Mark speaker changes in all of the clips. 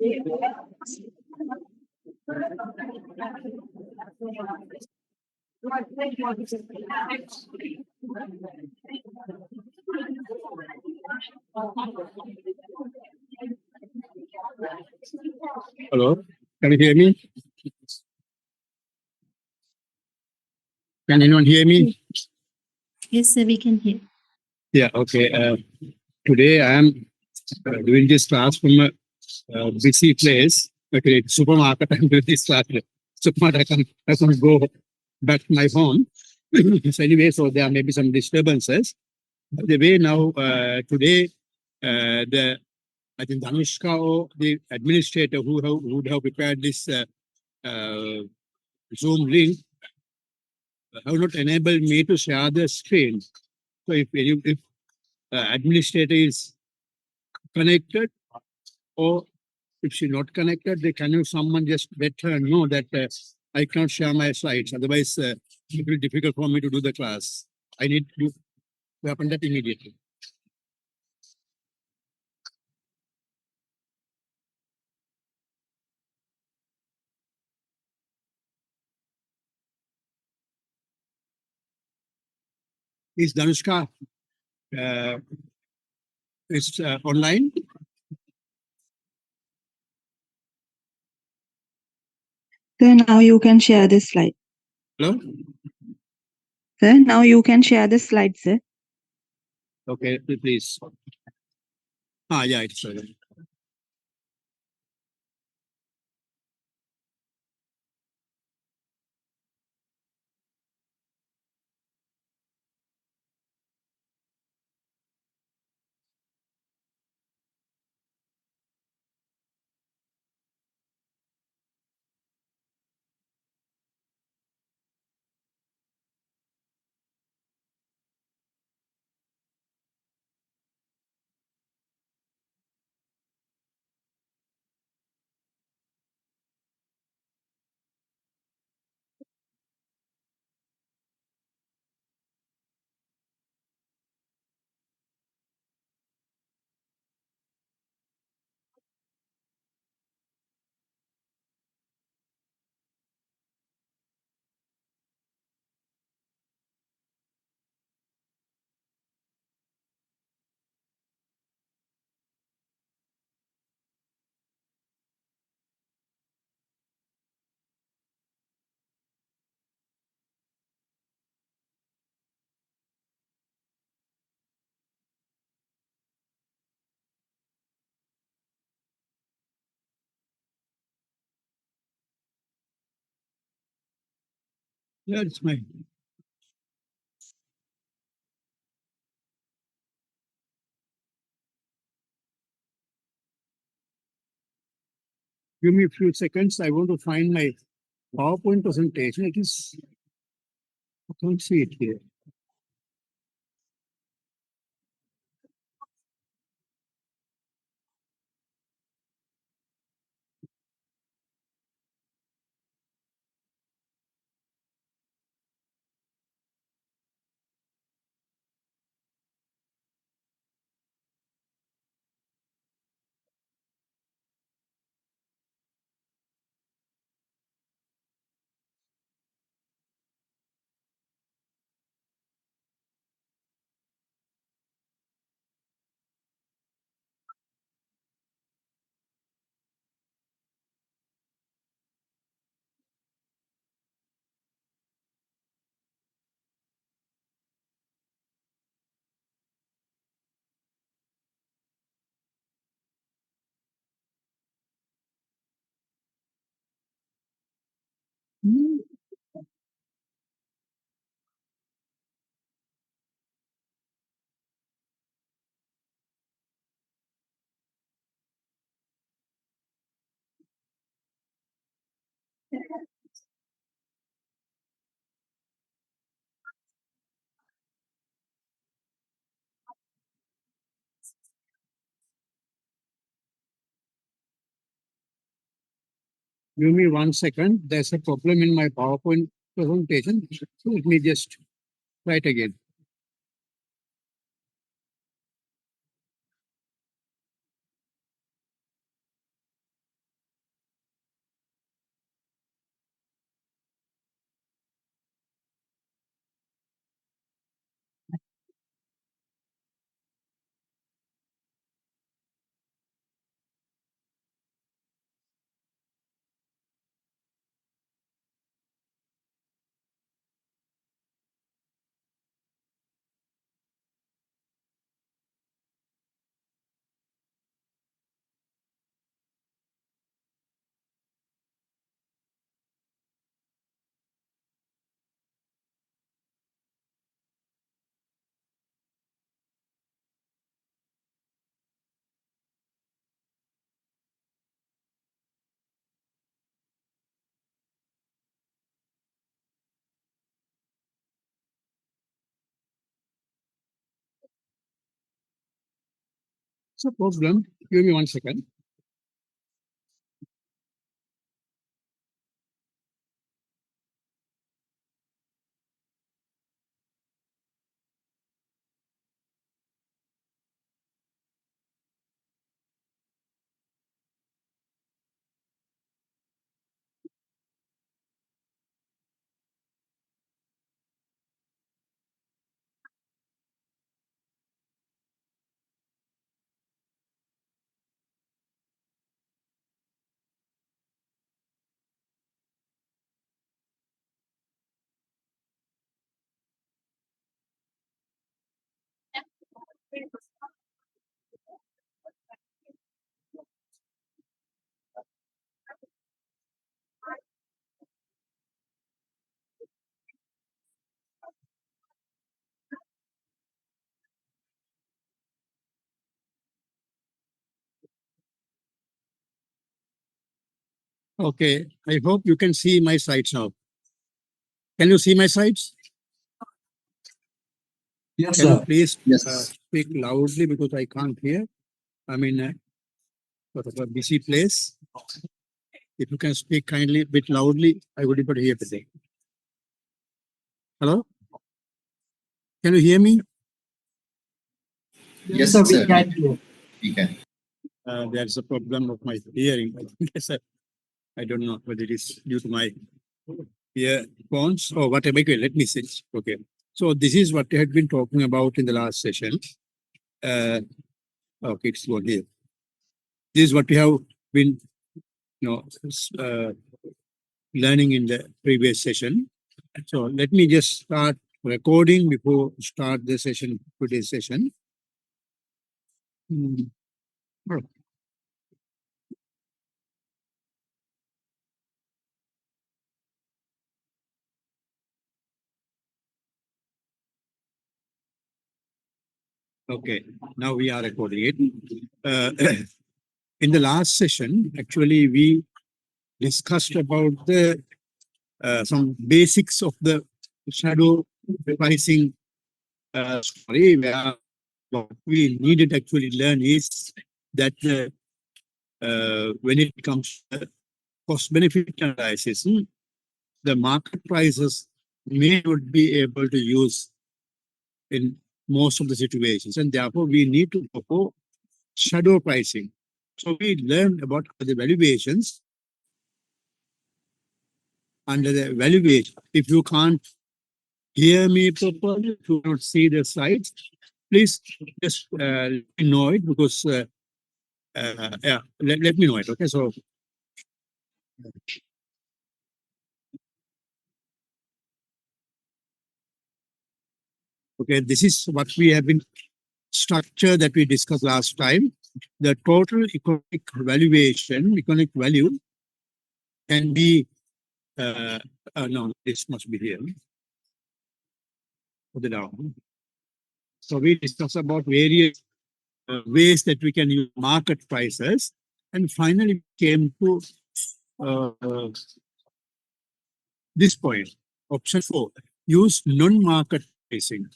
Speaker 1: Hello, can you hear me? Can anyone hear me?
Speaker 2: Yes, sir, we can hear.
Speaker 1: Yeah, okay. Today I am doing this class from a busy place. Okay, supermarket. I'm doing this class. Supermarket, I can go back to my home. So anyway, so there may be some disturbances. By the way, now today, I think Danushka or the administrator who would have prepared this Zoom link have not enabled me to share the screen. So if administrator is connected, or if she's not connected, they can someone just let her know that I can't share my slides. Otherwise, it will be difficult for me to do the class. I need to happen that immediately. Is Danushka is online?
Speaker 3: Sir, now you can share this slide.
Speaker 1: Hello?
Speaker 3: Sir, now you can share the slide, sir.
Speaker 1: Okay, please. Yeah, it's yeah, it's mine. Give me a few seconds. I want to find my PowerPoint presentation. It is, I can't see it here. Give me 1 second. There's a problem in my PowerPoint presentation. So let me just try it again. It's a problem. Give me 1 second. Okay, I hope you can see my slides now. Can you see my slides?
Speaker 4: Yes,
Speaker 1: Can you
Speaker 4: sir.
Speaker 1: please
Speaker 4: Yes.
Speaker 1: speak loudly because I can't hear? I'm in a sort of a busy place. If you can speak kindly, a bit loudly, I would be able to hear today. Hello? Can you hear me?
Speaker 4: Yes, sir. We can hear. We can.
Speaker 1: There's a problem of my hearing. Yes, sir. I don't know whether it is due to my earphones or whatever. Okay, let me see. Okay. So this is what I had been talking about in the last session. Okay, it's going here. This is what we have been, learning in the previous session. So let me just start recording before start the session, today's session. Hmm. Oh. Okay, now we are recording it. In the last session, actually, we discussed about the some basics of the shadow pricing story, where what we needed actually learn is that when it comes to cost benefit analysis, the market prices may not be able to use in most of the situations, and therefore we need to go for shadow pricing. So we learned about the valuations under the valuation. If you can't hear me properly, if you cannot see the slides, please just let me know it because yeah, let me know it. Okay, so okay, this is what we have been structure that we discussed last time. The total economic valuation, economic value can be no, this must be here. Put it down. So we discussed about various ways that we can use market prices, and finally came to this point, option 4, use non-market pricing.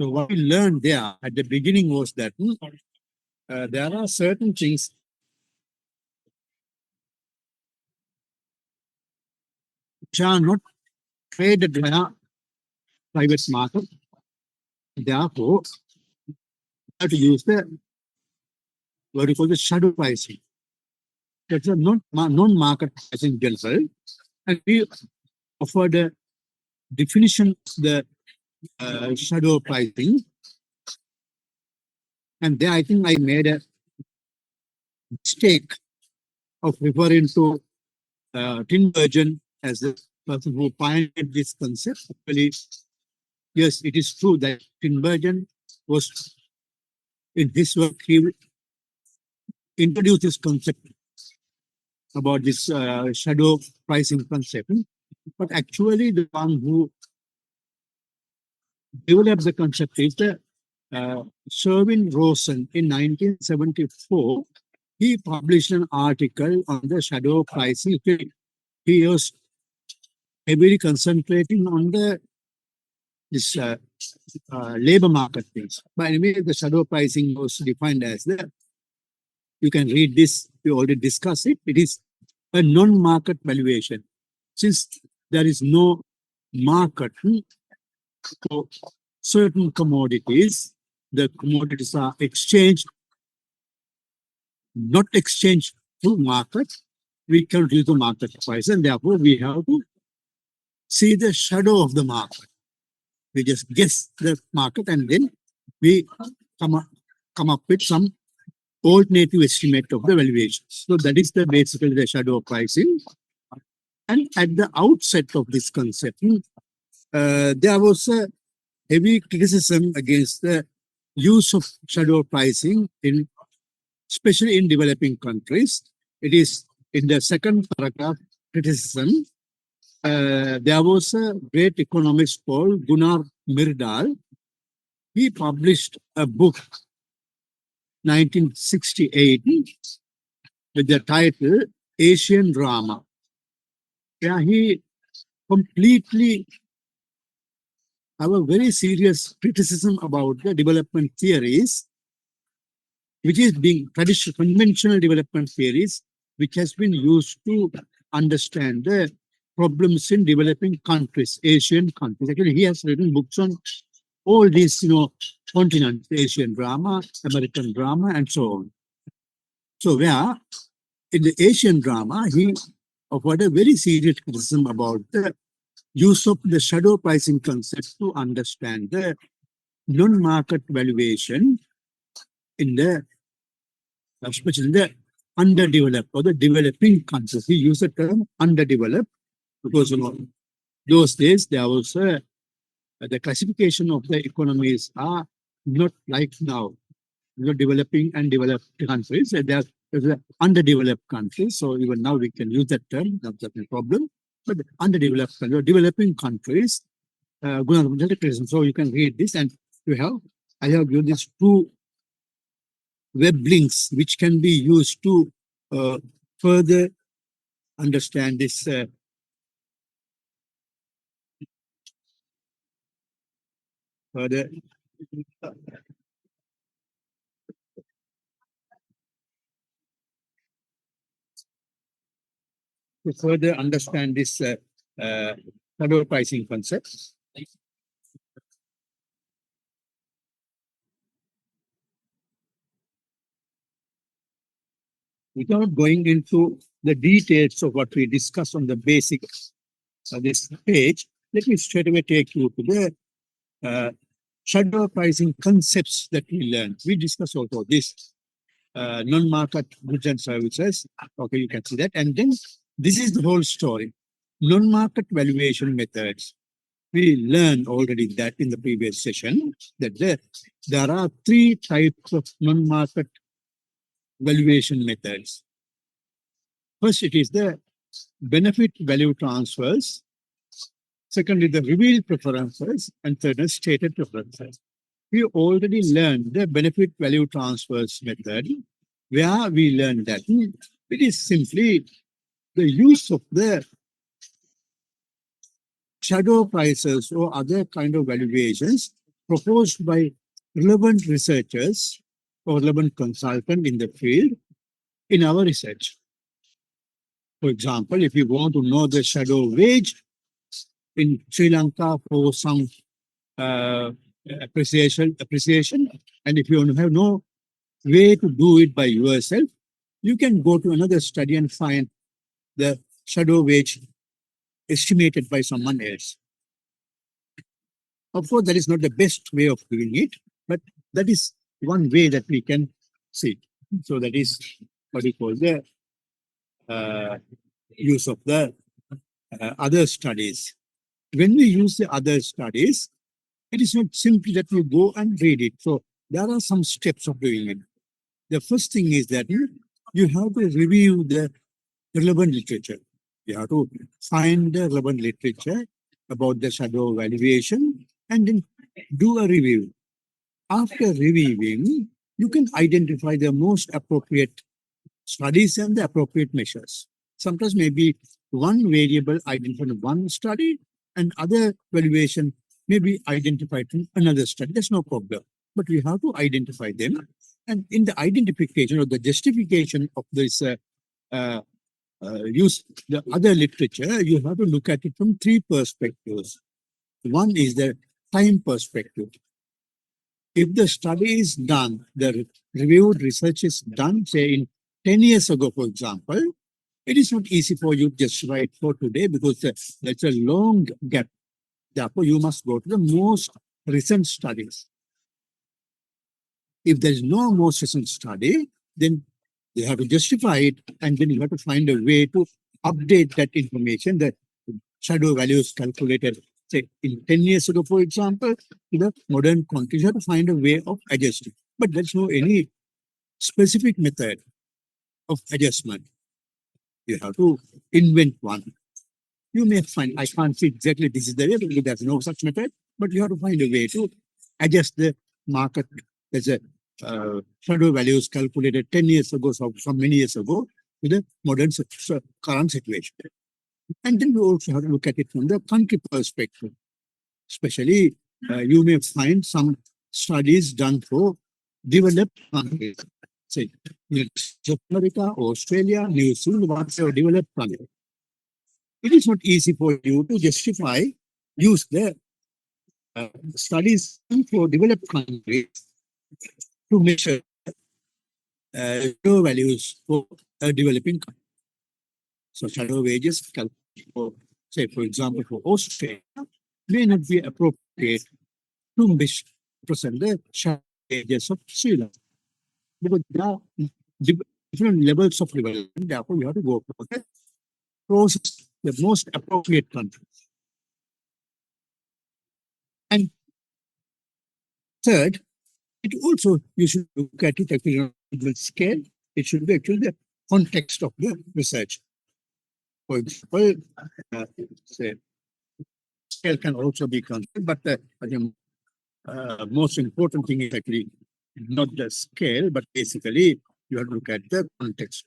Speaker 1: So what we learned there at the beginning was that there are certain things which are not traded via private market. Therefore, we have to use the what we call the shadow pricing. That's a non-market pricing general, and we offered a definition of the shadow pricing. And there, I think I made a mistake of referring to Tinbergen as the person who pioneered this concept. Actually, yes, it is true that Tinbergen was, in his work, he introduced this concept about this shadow pricing concept. But actually, the one who developed the concept is the Sherwin Rosen in 1974. He published an article on the shadow pricing. He was heavily concentrating on the this labor market things. But anyway, the shadow pricing was defined as you can read this, we already discussed it. It is a non-market valuation. Since there is no market for certain commodities, the commodities are exchanged, not exchanged through market. We can use the market price, and therefore we have to see the shadow of the market. We just guess the market, and then we come up with some alternative estimate of the valuation. So that is basically the shadow pricing. And at the outset of this concept, there was a heavy criticism against the use of shadow pricing especially in developing countries. It is in the second paragraph criticism. There was a great economist called Gunnar Myrdal. He published a book 1968 with the title Asian Drama, where he completely have a very serious criticism about the development theories, which is being traditional conventional development theories, which has been used to understand the problems in developing countries, Asian countries. Actually, he has written books on all these, continents, Asian drama, American drama, and so on. So where in the Asian drama, he offered a very serious criticism about the use of the shadow pricing concept to understand the non-market valuation in the, especially in the underdeveloped or the developing countries. He used the term underdeveloped because, those days there was the classification of the economies are not like now. Developing and developed countries. There's underdeveloped countries. So even now we can use that term. That's not a problem. But underdeveloped countries, developing countries, so you can read this, and I have given these two web links which can be used to further understand this further. To further understand this shadow pricing concept. Without going into the details of what we discussed on the basics of this page, let me straight away take you to the shadow pricing concepts that we learned. We discussed also this non-market goods and services. Okay, you can see that. And then this is the whole story. Non-market valuation methods. We learned already that in the previous session that there are three types of non-market valuation methods. First, it is the benefit value transfers. Secondly, the revealed preferences. And third, is stated preferences. We already learned the benefit value transfers method, where we learned that it is simply the use of the shadow prices or other kind of valuations proposed by relevant researchers or relevant consultant in the field in our research. For example, if you want to know the shadow wage in Sri Lanka for some appreciation, and if you have no way to do it by yourself, you can go to another study and find the shadow wage estimated by someone else. Of course, that is not the best way of doing it, but that is one way that we can see. So that is what we call the use of the other studies. When we use the other studies, it is not simply that we go and read it. So there are some steps of doing it. The first thing is that you have to review the relevant literature. You have to find the relevant literature about the shadow valuation and then do a review. After reviewing, you can identify the most appropriate studies and the appropriate measures. Sometimes maybe one variable identified in one study and other valuation may be identified from another study. That's no problem. But we have to identify them. And in the identification or the justification of this use the other literature, you have to look at it from three perspectives. One is the time perspective. If the study is done, the reviewed research is done, say in 10 years ago, for example, it is not easy for you to just write for today because that's a long gap. Therefore, you must go to the most recent studies. If there is no most recent study, then you have to justify it, and then you have to find a way to update that information, that shadow values calculated, say, in 10 years ago, for example, to the modern context. You have to find a way of adjusting. But there's no any specific method of adjustment. You have to invent one. You may find, I can't say exactly this is the way, because there's no such method, but you have to find a way to adjust the market. There's a shadow values calculated 10 years ago, so many years ago, to the modern current situation. And then we also have to look at it from the country perspective. Especially, you may find some studies done for developed countries, say, America, Australia, New Zealand, whatever developed countries. It is not easy for you to justify, use the studies for developed countries to measure shadow values for a developing country. So shadow wages, for, say, for example, for Australia, may not be appropriate to present the shadow wages of Sri Lanka. Because there are different levels of development, therefore you have to go for the process, the most appropriate country. And third, it also, you should look at it actually on a scale. It should be actually the context of the research. For example, say, scale can also be considered, but the most important thing is actually not the scale, but basically you have to look at the context.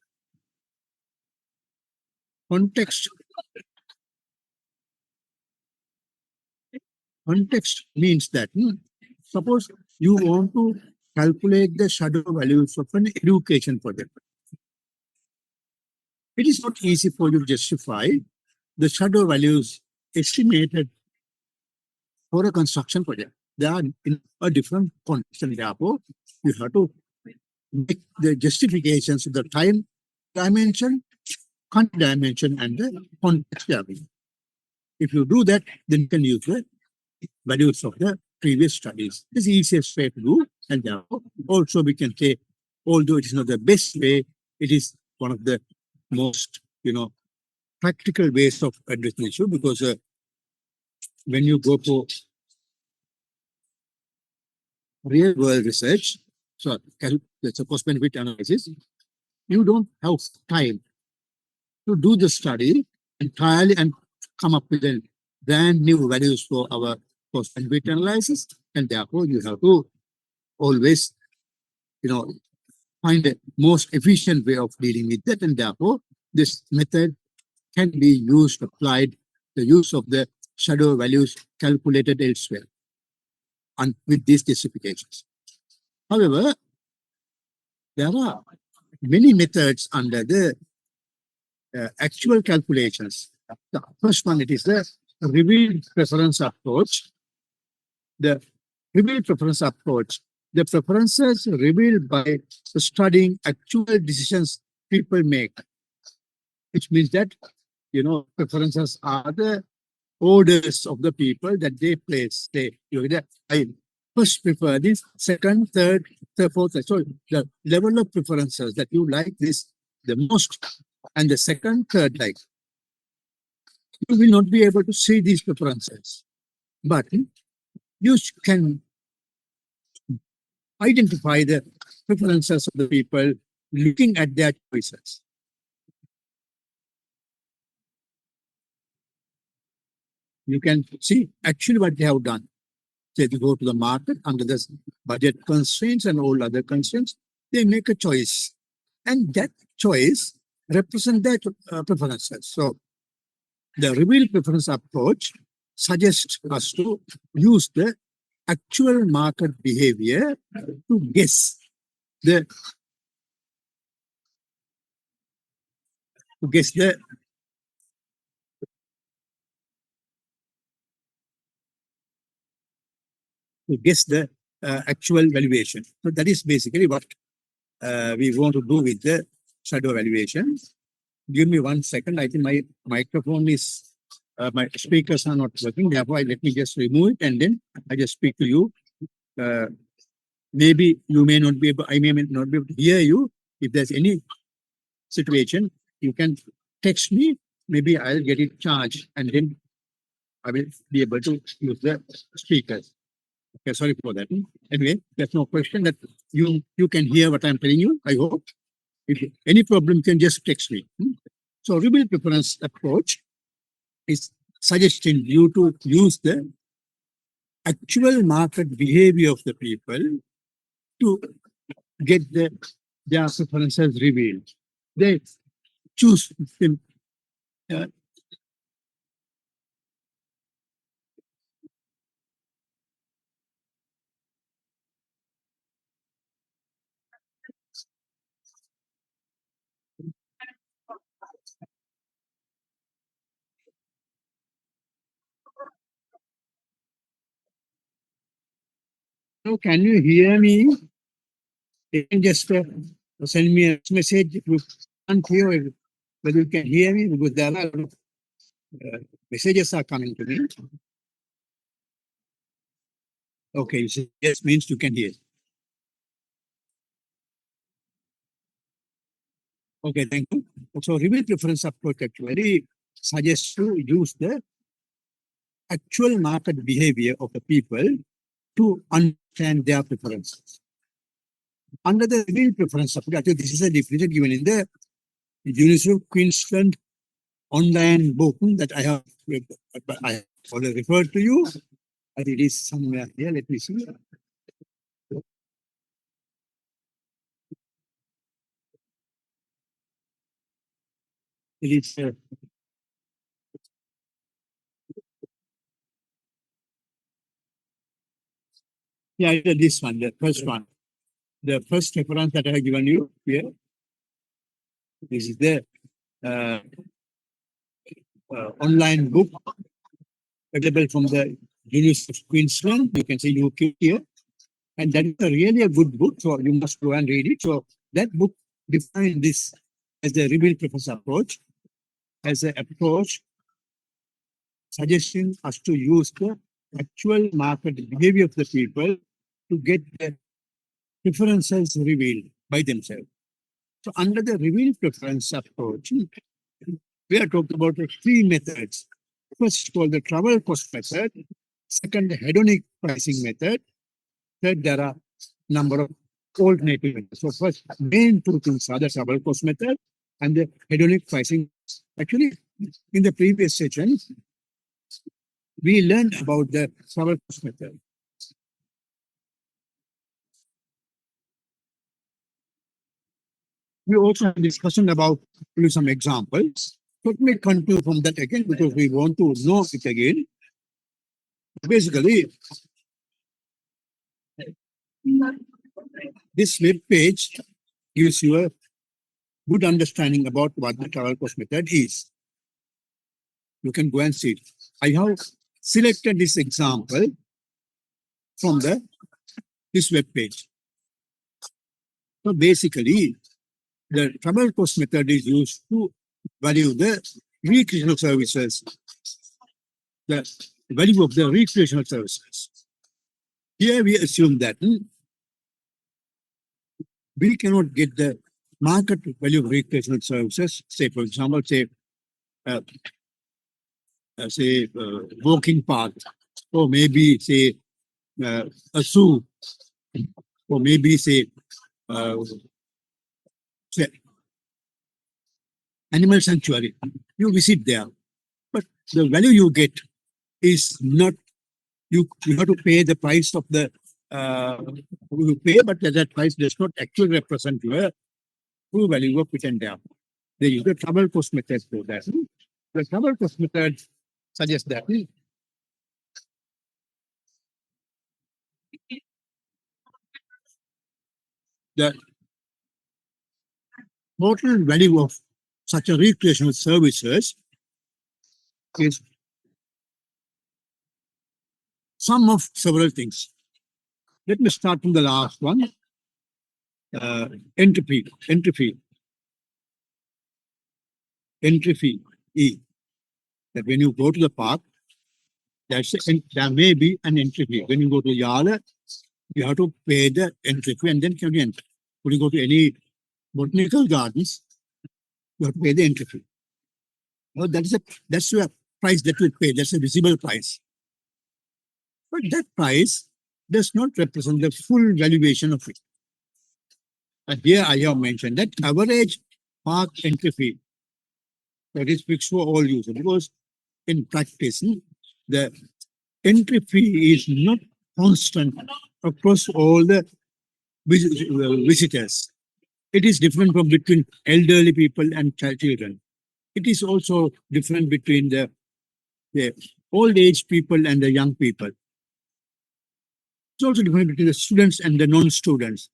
Speaker 1: Context means that, suppose you want to calculate the shadow values of an education project. It is not easy for you to justify the shadow values estimated for a construction project. They are in a different context, and therefore you have to make the justifications of the time dimension, country dimension, and the context dimension. If you do that, then you can use the values of the previous studies. This is the easiest way to do, and therefore also we can say, although it is not the best way, it is one of the most, practical ways of addressing the issue, because when you go for real world research, so that's a cost benefit analysis, you don't have time to do the study entirely and come up with a brand new values for our cost benefit analysis, and therefore you have to always, find the most efficient way of dealing with that, and therefore this method can be used, applied, the use of the shadow values calculated elsewhere and with these justifications. However, there are many methods under the actual calculations. The first one, it is the revealed preference approach. The revealed preference approach, the preferences revealed by studying actual decisions people make, which means that, preferences are the orders of the people that they place. I first prefer this, second, third, fourth. So the level of preferences that you like this the most, and the second, third like. You will not be able to see these preferences, but you can identify the preferences of the people looking at their choices. You can see actually what they have done. They go to the market under the budget constraints and all other constraints. They make a choice, and that choice represents their preferences. So the revealed preference approach suggests us to use the actual market behavior to guess the to guess the actual valuation. So that is basically what we want to do with the shadow valuation. Give me 1 second. I think my microphone is, my speakers are not working. Therefore, let me just remove it and then I just speak to you. Maybe you may not be able, I may not be able to hear you. If there's any situation, you can text me. Maybe I'll get it charged and then I will be able to use the speakers. Okay, sorry for that. Anyway, there's no question that you can hear what I'm telling you, I hope. If any problem, you can just text me. So rebuild preference approach is suggesting you to use the actual market behavior of the people to get their preferences revealed. They choose them. So can you hear me? You can just send me a message if you can't hear whether you can hear me, because there are messages are coming to me. Okay, you say yes means you can hear. Okay, thank you. So reveal preference approach actually suggests to use the actual market behavior of the people to understand their preferences. Under the reveal preference approach, actually this is a definition given in the University of Queensland online book that I have already referred to you. I think it is somewhere here. Let me see. It is yeah, it is this one, the first one. The first reference that I have given you here. This is the online book available from the University of Queensland. You can see UK here. And that is really a good book. So you must go and read it. So that book defines this as the reveal preference approach, as an approach suggesting us to use the actual market behavior of the people to get the preferences revealed by themselves. So under the reveal preference approach, we are talking about three methods. First, called the travel cost method. Second, the hedonic pricing method. Third, there are number of alternative methods. So first, main two things are the travel cost method and the hedonic pricing. Actually, in the previous session, we learned about the travel cost method. We also have discussion about some examples. Let me continue from that again because we want to know it again. Basically, this web page gives you a good understanding about what the travel cost method is. You can go and see it. I have selected this example from this web page. So basically, the travel cost method is used to value the recreational services, the value of the recreational services. Here we assume that we cannot get the market value of recreational services. Say, for example, walking path, or maybe say a zoo, or maybe say animal sanctuary. You visit there, but the value you get is not, you have to pay the price of the you pay, but that price does not actually represent your true value of it and there. They use the travel cost method for that. The travel cost method suggests that the total value of such a recreational services is sum of several things. Let me start from the last one. Entry fee. Entry fee. E. That when you go to the park, there may be an entry fee. When you go to Yala, you have to pay the entry fee and then can you enter. When you go to any botanical gardens, you have to pay the entry fee. Well, that's a price that you pay. That's a visible price. But that price does not represent the full valuation of it. And here I have mentioned that average park entry fee that is fixed for all users, because in practice, the entry fee is not constant across all the visitors. It is different from between elderly people and children. It is also different between the old age people and the young people. It's also different between the students and the non-students.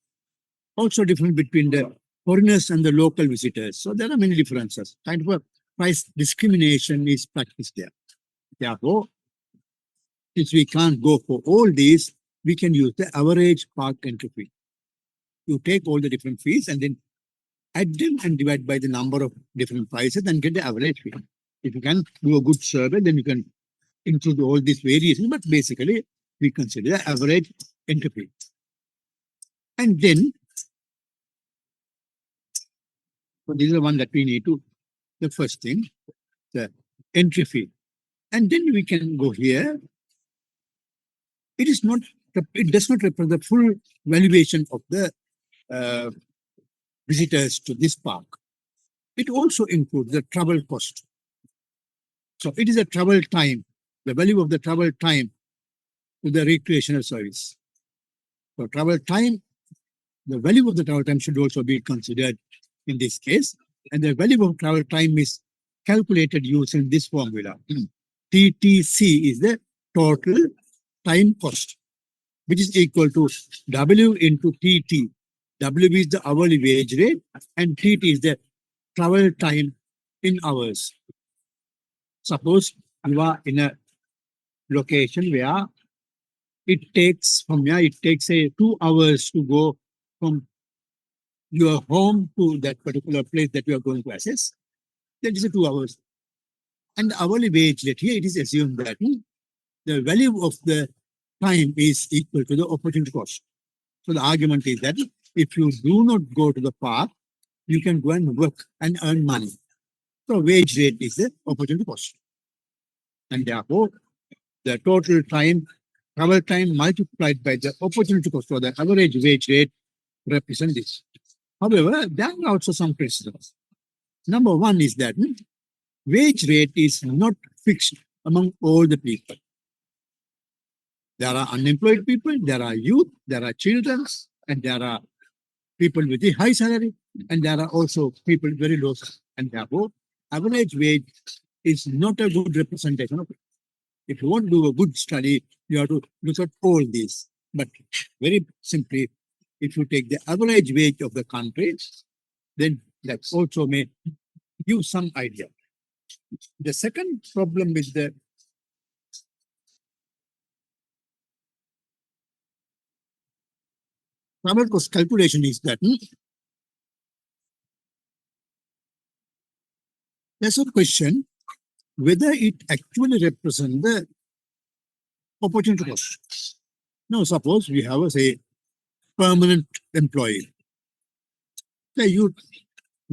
Speaker 1: Also different between the foreigners and the local visitors. So there are many differences. Kind of a price discrimination is practiced there. Therefore, since we can't go for all these, we can use the average park entry fee. You take all the different fees and then add them and divide by the number of different prices and get the average fee. If you can do a good survey, then you can include all these variations, but basically we consider the average entry fee. And then, so this is the one that we need to, the first thing, the entry fee. And then we can go here. It is not, it does not represent the full valuation of the visitors to this park. It also includes the travel cost. So it is a travel time, the value of the travel time to the recreational service. So travel time, the value of the travel time should also be considered in this case. And the value of travel time is calculated using this formula. TTC is the total time cost, which is equal to W into TT. W is the hourly wage rate and TT is the travel time in hours. Suppose you are in a location where it takes say 2 hours to go from your home to that particular place that you are going to assess. That is 2 hours. And the hourly wage rate here, it is assumed that the value of the time is equal to the opportunity cost. So the argument is that if you do not go to the park, you can go and work and earn money. So wage rate is the opportunity cost. And therefore, the total time, travel time multiplied by the opportunity cost, or the average wage rate, represent this. However, there are also some criticisms. Number one is that wage rate is not fixed among all the people. There are unemployed people, there are youth, there are children, and there are people with a high salary, and there are also people very low salary. And therefore, average wage is not a good representation of it. If you want to do a good study, you have to look at all these. But very simply, if you take the average wage of the country, then that also may give some idea. The second problem with the travel cost calculation is that there's a question whether it actually represents the opportunity cost. Now, suppose we have say permanent employee. Say you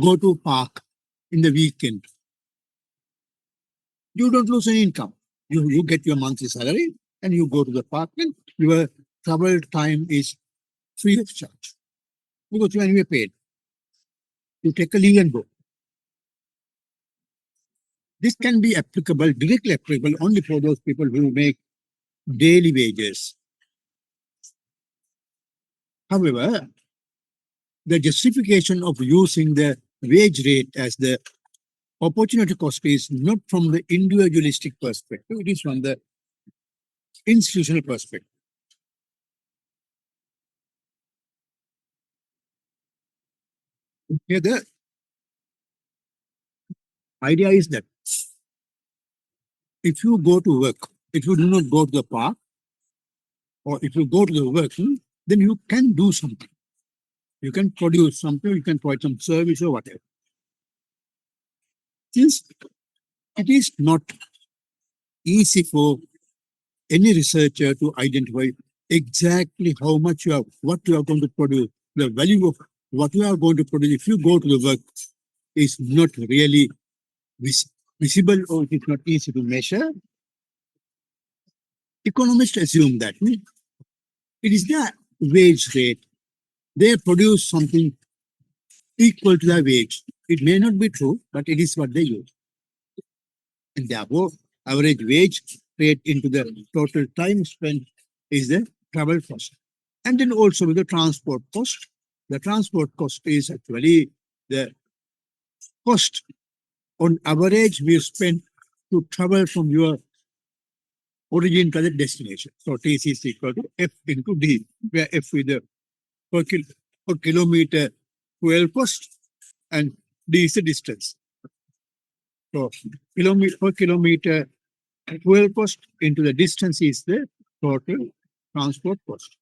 Speaker 1: go to park in the weekend. You don't lose any income. You get your monthly salary and you go to the park and your travel time is free of charge. Because you are anyway paid. You take a leave and go. This can be applicable, directly applicable only for those people who make daily wages. However, the justification of using the wage rate as the opportunity cost is not from the individualistic perspective, it is from the institutional perspective. Here the idea is that if you go to work, if you do not go to the park, or if you go to the work, then you can do something. You can produce something, you can provide some service or whatever. Since it is not easy for any researcher to identify exactly how much you are, what you are going to produce, the value of what you are going to produce if you go to the work is not really visible or it is not easy to measure. Economists assume that it is the wage rate. They produce something equal to the wage. It may not be true, but it is what they use. And therefore, average wage rate into the total time spent is the travel cost. And then also with the transport cost. The transport cost is actually the cost on average we spend to travel from your origin to the destination. So TC is equal to F into D, where F is the per kilometer fuel cost and D is the distance. So per kilometer fuel cost into the distance is the total transport cost.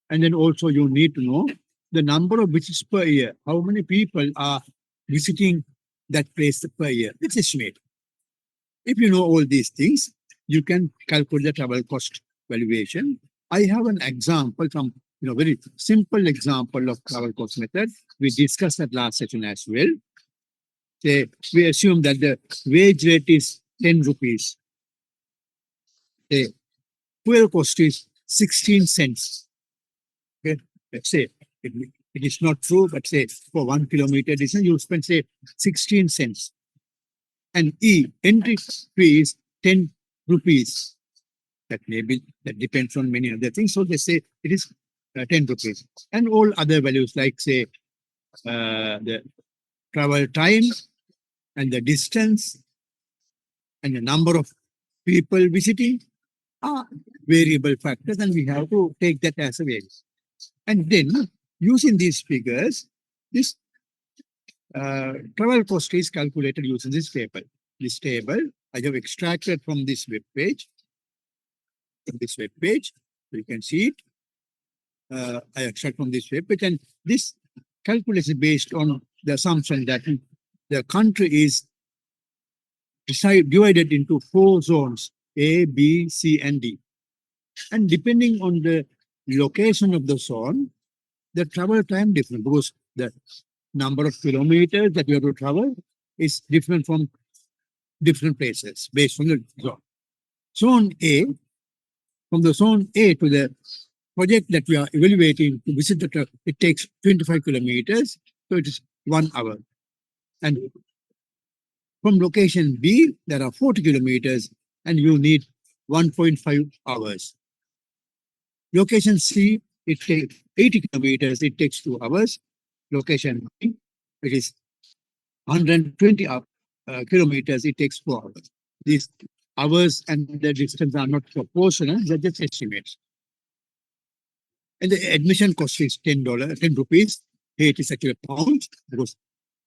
Speaker 1: And then also you need to know the number of visits per year. How many people are visiting that place per year? It's estimated. If you know all these things, you can calculate the travel cost valuation. I have an example, some very simple example of travel cost method. We discussed that last session as well. Say, we assume that the wage rate is 10 rupees. The fuel cost is 16 cents. Okay, let's say it is not true, but say for 1 kilometer distance, you spend say 16 cents. And entry fee is 10 rupees. That depends on many other things. So they say it is 10 rupees. And all other values like say the travel time and the distance and the number of people visiting are variable factors, and we have to take that as a value. And then using these figures, this travel cost is calculated using this table. This table I have extracted from this web page. You can see it. I extract from this web page, and this calculation is based on the assumption that the country is divided into 4 zones, A, B, C, and D. And depending on the location of the zone, the travel time different because the number of kilometers that you have to travel is different from different places based on the zone. Zone A, from the zone A to the project that we are evaluating to visit the truck, it takes 25 kilometers, so it is 1 hour. And from location B, there are 40 kilometers, and you need 1.5 hours. Location C, it takes 80 kilometers, it takes 2 hours. Location B, it is 120 kilometers, it takes 4 hours. These hours and the distance are not proportional, they're just estimates. And the admission cost is $10, 10 rupees. Here it is actually pounds because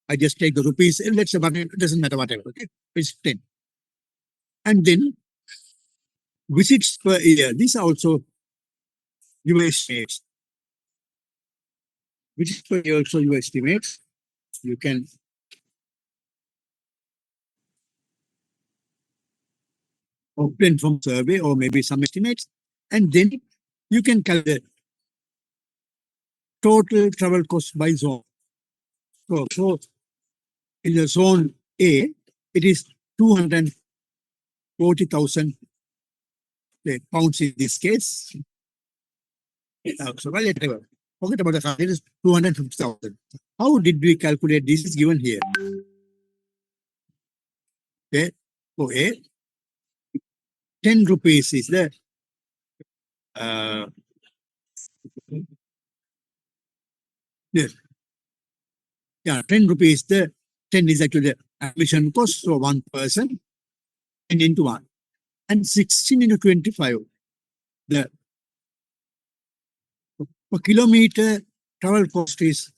Speaker 1: I just take the rupees and let's say it doesn't matter whatever. Okay, it's 10. And then visits per year. These are also your estimates. Visits per year also your estimates. You can obtain from survey or maybe some estimates, and then you can calculate total travel cost by zone. So in the zone A, it is 240,000 pounds in this case. So whatever. Forget about the cost. It is 250,000. How did we calculate? This is given here. Okay. For A, 10 rupees is the yes. Yeah, 10 rupees. The 10 is actually the admission cost for one person, and into 1. And 16 into 25, the per kilometer travel cost is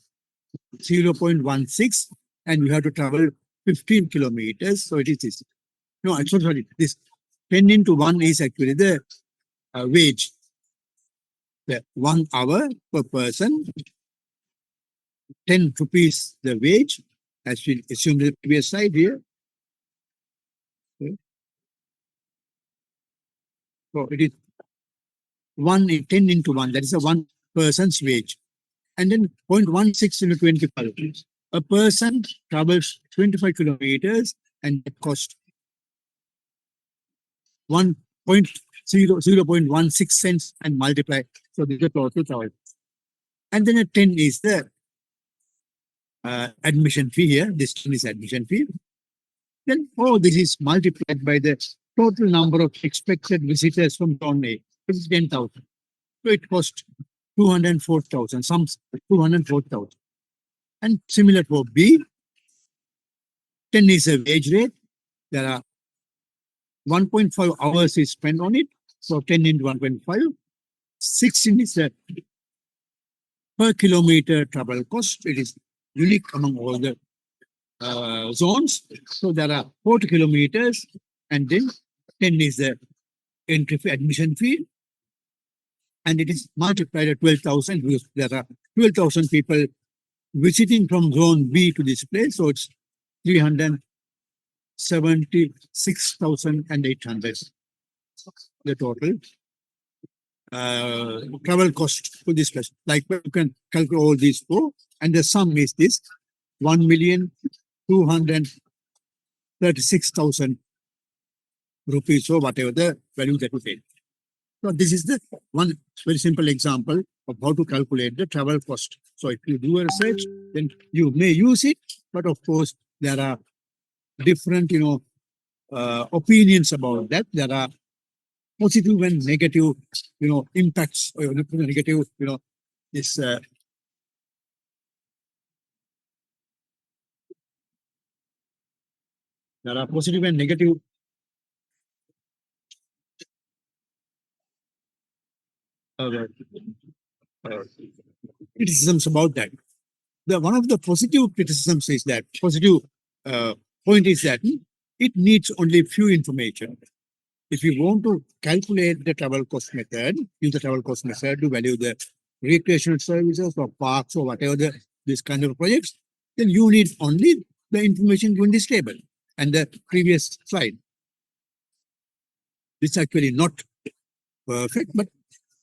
Speaker 1: 0.16 and you have to travel 15 kilometers. So it is this. No, I'm sorry. This 10 into 1 is actually the wage. The 1 hour per person, 10 rupees the wage, as we assumed the previous slide here. Okay. So it is 10 into 1, that is a one person's wage. And then 0.16 into 25. A person travels 25 kilometers and it costs 0.16 cents and multiply. So this is the total travel. And then a 10 is the admission fee here. This 10 is admission fee. Then, this is multiplied by the total number of expected visitors from zone A. It is 10,000. So it costs 204,000, some 204,000. And similar for B, 10 is a wage rate. There are 1.5 hours is spent on it. So 10 into 1.5. 16 is the per kilometer travel cost. It is unique among all the zones. So there are 40 kilometers and then 10 is the entry fee, admission fee. And it is multiplied at 12,000 because there are 12,000 people visiting from zone B to this place. So it's 376,800. The total travel cost for this place. Like you can calculate all these four, and the sum is this 1,236,000 rupees or whatever the value that we paid. So this is the one very simple example of how to calculate the travel cost. So if you do a research, then you may use it, but of course there are different, opinions about that. There are positive and negative, impacts or negative, this. There are positive and negative criticisms about that. One of the positive criticisms is that positive point is that it needs only few information. If you want to calculate the travel cost method, use the travel cost method to value the recreational services or parks or whatever this kind of projects, then you need only the information given this table and the previous slide. It's actually not perfect, but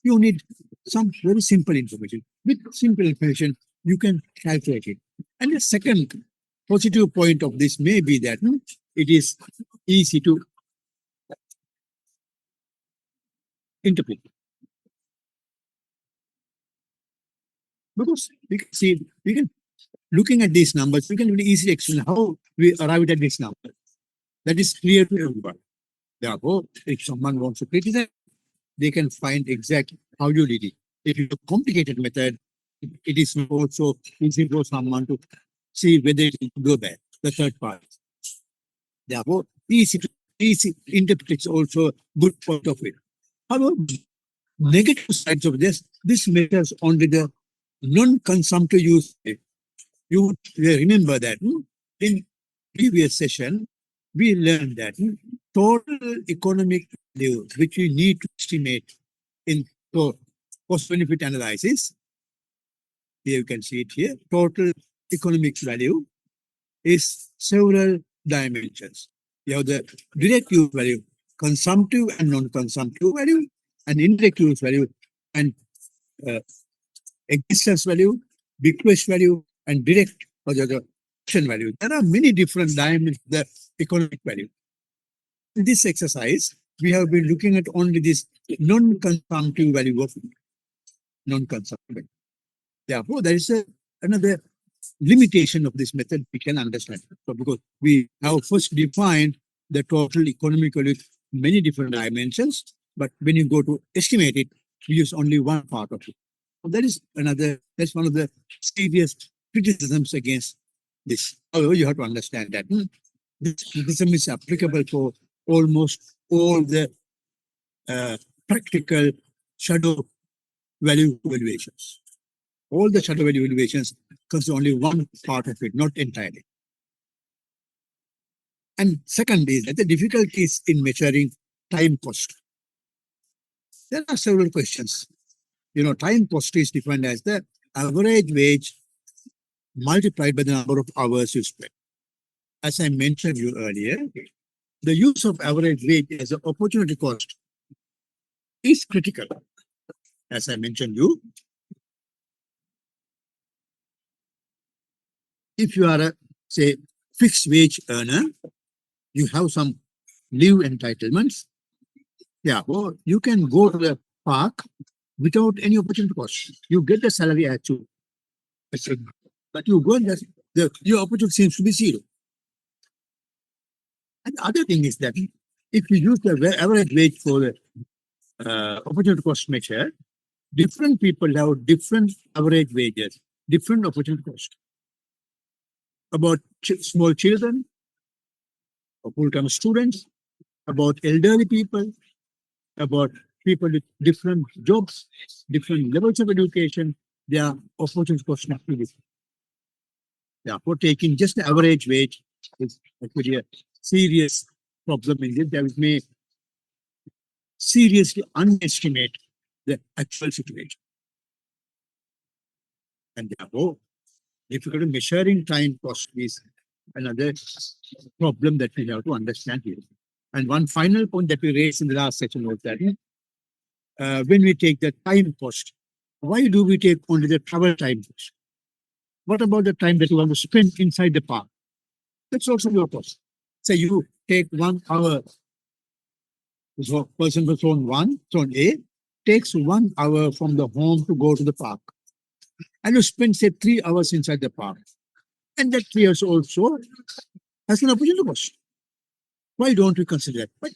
Speaker 1: you need some very simple information. With simple information, you can calculate it. And the second positive point of this may be that it is easy to interpret. Because we can see, looking at these numbers, we can really easily explain how we arrived at this number. That is clear to everyone. Therefore, if someone wants to criticize, they can find exactly how you did it. If you have a complicated method, it is also easy for someone to see whether it will go bad, the third part. Therefore, easy interpret is also a good point of it. However, negative sides of this measures only the non-consumptive use. You would remember that in previous session, we learned that total economic value, which we need to estimate in cost-benefit analysis, here you can see it here, total economic value is several dimensions. You have the direct use value, consumptive and non-consumptive value, and indirect use value, and existence value, bequest value, and direct or the action value. There are many different dimensions of the economic value. In this exercise, we have been looking at only this non-consumptive value of non-consumptive. Therefore, there is another limitation of this method we can understand. So because we have first defined the total economic value with many different dimensions, but when you go to estimate it, we use only one part of it. So that's one of the serious criticisms against this. However, you have to understand that this criticism is applicable for almost all the practical shadow value evaluations. All the shadow value evaluations consider only one part of it, not entirely. And second is that the difficulties in measuring time cost. There are several questions. Time cost is defined as the average wage multiplied by the number of hours you spend. As I mentioned you earlier, the use of average wage as an opportunity cost is critical. As I mentioned you, if you are a, say, fixed wage earner, you have some leave entitlements. Yeah, or you can go to the park without any opportunity cost. You get the salary as you, but you go and your opportunity seems to be zero. And the other thing is that if you use the average wage for the opportunity cost measure, different people have different average wages, different opportunity cost. About small children, or full-time students, about elderly people, about people with different jobs, different levels of education, their opportunity cost must be different. Therefore, taking just the average wage is actually a serious problem in this. That may seriously underestimate the actual situation. And therefore, difficulty measuring time cost is another problem that we have to understand here. And one final point that we raised in the last section was that when we take the time cost, why do we take only the travel time cost? What about the time that you want to spend inside the park? That's also your cost. Say you take 1 hour, so person from zone A, takes 1 hour from the home to go to the park. And you spend, say, 3 hours inside the park. And that 3 hours also has an opportunity cost. Why don't we consider that? But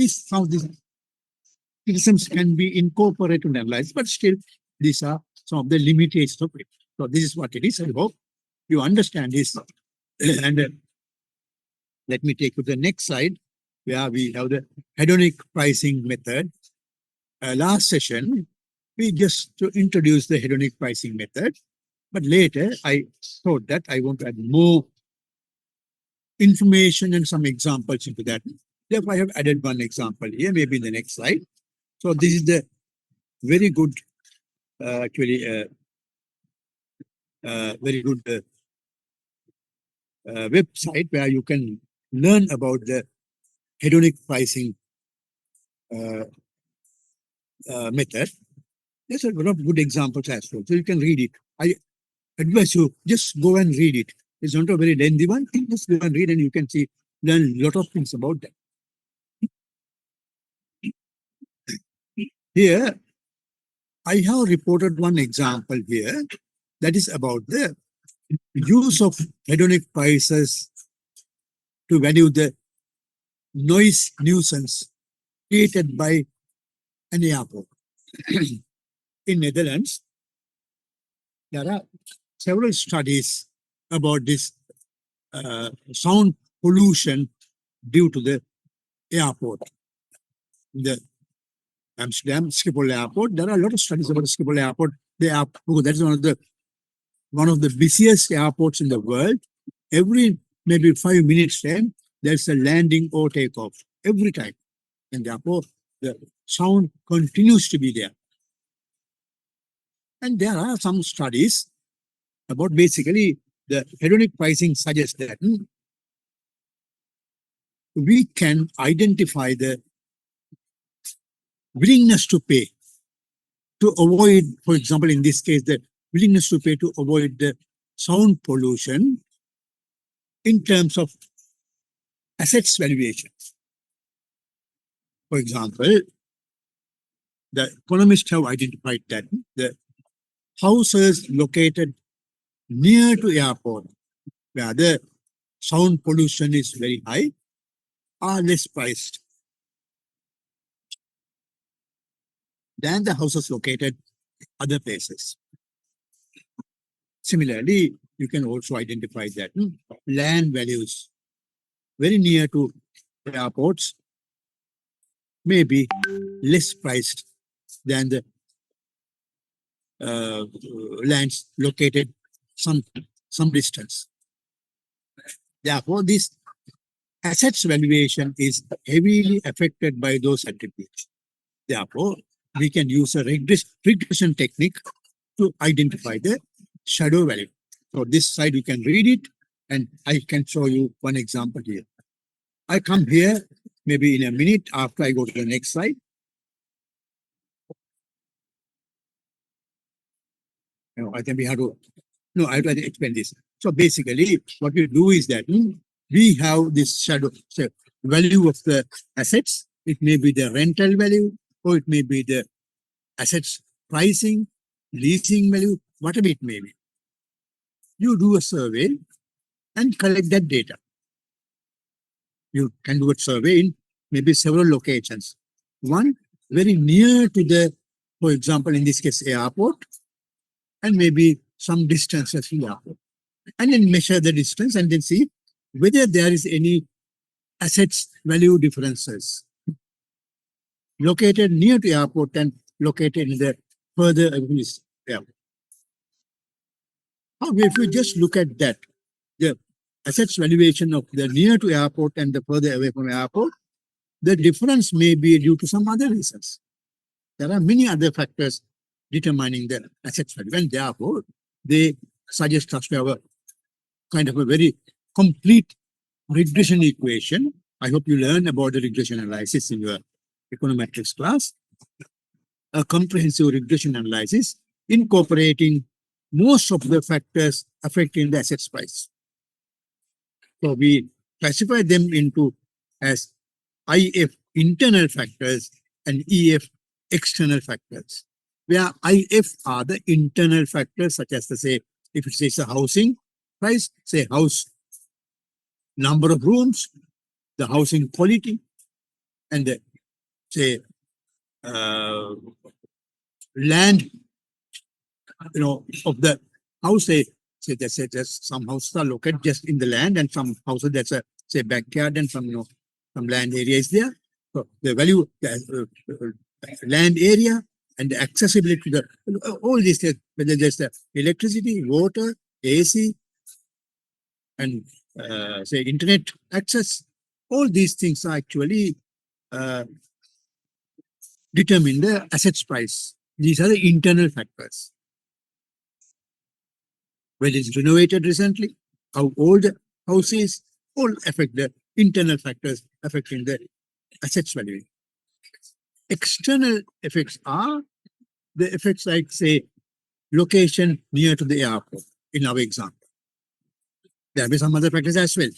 Speaker 1: some of these criticisms can be incorporated and analyzed, but still, these are some of the limitations of it. So this is what it is. I hope you understand this. And let me take you to the next slide, where we have the hedonic pricing method. Last session, we just introduced the hedonic pricing method, but later I thought that I want to add more information and some examples into that. Therefore, I have added one example here, maybe in the next slide. So this is the very good, very good website where you can learn about the hedonic pricing method. There's a lot of good examples as well. So you can read it. I advise you just go and read it. It's not a very lengthy one. Just go and read and you can learn a lot of things about that. Here, I have reported one example here that is about the use of hedonic prices to value the noise nuisance created by an airport. In Netherlands, there are several studies about this sound pollution due to the airport. The Amsterdam Schiphol Airport. There are a lot of studies about the Schiphol Airport. That is one of the busiest airports in the world. Every maybe 5 minutes time, there's a landing or takeoff every time, and therefore the sound continues to be there. And there are some studies about basically the hedonic pricing suggests that we can identify the willingness to pay to avoid, for example, in this case, the willingness to pay to avoid the sound pollution in terms of assets valuation. For example, the economists have identified that the houses located near to airport, where the sound pollution is very high, are less priced than the houses located other places. Similarly, you can also identify that land values very near to airports may be less priced than the lands located some distance. Therefore, this assets valuation is heavily affected by those attributes. Therefore, we can use a regression technique to identify the shadow value. So this side you can read it, and I can show you one example here. I come here maybe in a minute after I go to the next slide. I think we have to, no, I have to explain this. So basically, what we do is that we have this shadow, so value of the assets. It may be the rental value, or it may be the assets pricing, leasing value, whatever it may be. You do a survey and collect that data. You can do a survey in maybe several locations. One very near to the, for example, in this case, airport, and maybe some distances from the airport. And then measure the distance and then see whether there is any assets value differences located near to airport and located in the further away from this airport. However, if you just look at that, the assets valuation of the near to airport and the further away from airport, the difference may be due to some other reasons. There are many other factors determining the assets value, and therefore they suggest us to have a kind of a very complete regression equation. I hope you learn about the regression analysis in your econometrics class. A comprehensive regression analysis incorporating most of the factors affecting the assets price. So we classify them into as IF internal factors and EF external factors, where IF are the internal factors, such as say, if it says a housing price, say house number of rooms, the housing quality, and the say land, of the house. Say there's some houses are located just in the land, and some houses that's a say backyard, and some some land area is there. So the value, land area and the accessibility to the all these things, whether there's the electricity, water, AC, and say internet access, all these things are actually determine the assets price. These are the internal factors. Whether it's renovated recently, how old the house is, all affect the internal factors affecting the assets value. External effects are the effects like, say, location near to the airport, in our example. There will be some other factors as well.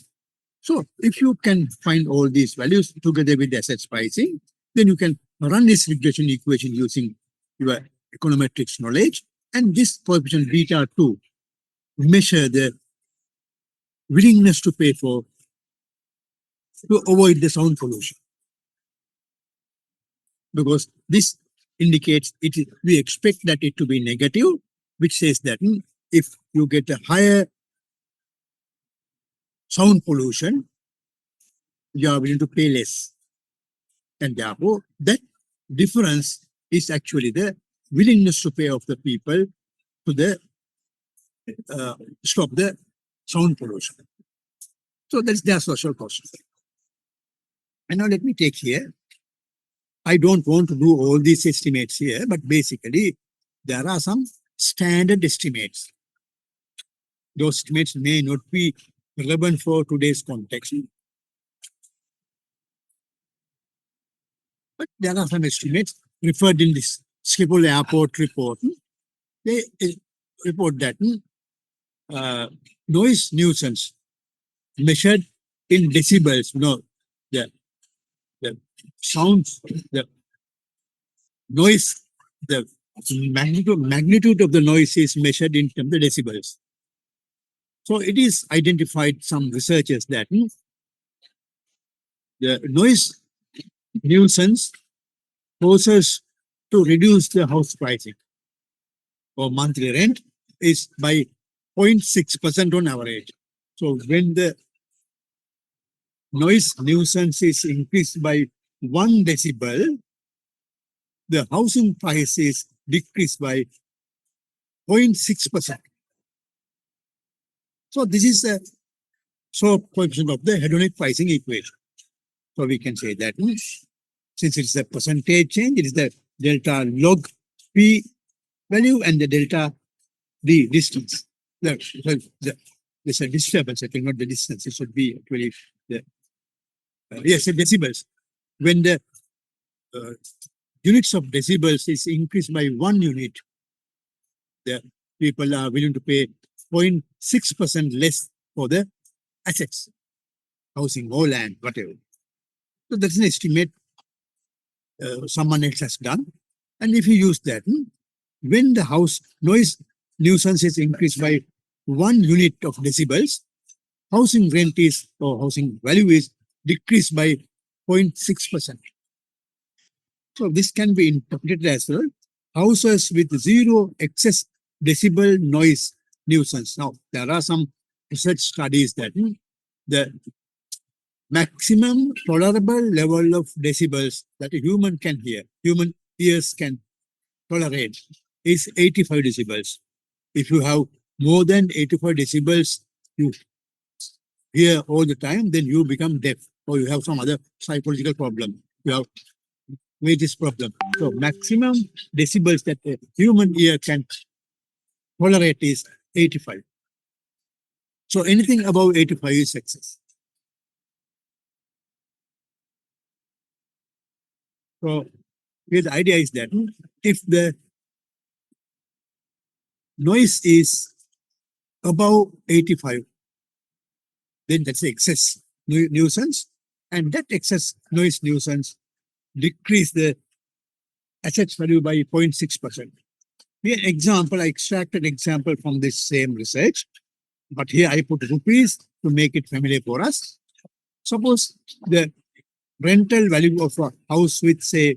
Speaker 1: So if you can find all these values together with the assets pricing, then you can run this regression equation using your econometrics knowledge, and this coefficient beta 2 measure the willingness to pay for to avoid the sound pollution. Because this indicates we expect that it to be negative, which says that if you get a higher sound pollution, you are willing to pay less. And therefore, that difference is actually the willingness to pay of the people to the stop the sound pollution. So that's their social cost. And now let me take here. I don't want to do all these estimates here, but basically there are some standard estimates. Those estimates may not be relevant for today's context, but there are some estimates referred in this Schiphol Airport report. They report that noise nuisance measured in decibels, the sounds, the noise, the magnitude of the noise is measured in terms of decibels. So it is identified, some researchers, that the noise nuisance causes to reduce the house pricing or monthly rent is by 0.6% on average. So when the noise nuisance is increased by 1 decibel, the housing price is decreased by 0.6%. So this is the slope coefficient of the hedonic pricing equation. So we can say that since it's the percentage change, it is the delta log P value and the delta D distance. There's a disturbance, I think, not the distance. It should be actually the yes, the decibels. When the units of decibels is increased by 1 unit, the people are willing to pay 0.6% less for the assets, housing or land, whatever. So that's an estimate someone else has done. And if you use that, when the house noise nuisance is increased by 1 unit of decibels, housing rent is or housing value is decreased by 0.6%. So this can be interpreted as well. Houses with zero excess decibel noise nuisance. Now, there are some research studies that the maximum tolerable level of decibels that a human can hear, human ears can tolerate, is 85 decibels. If you have more than 85 decibels, you hear all the time, then you become deaf or you have some other psychological problem. You have this problem. So maximum decibels that a human ear can tolerate is 85. So anything above 85 is excess. So here the idea is that if the noise is above 85, then that's the excess nuisance, and that excess noise nuisance decrease the assets value by 0.6%. Here example, I extracted example from this same research, but here I put rupees to make it familiar for us. Suppose the rental value of a house with say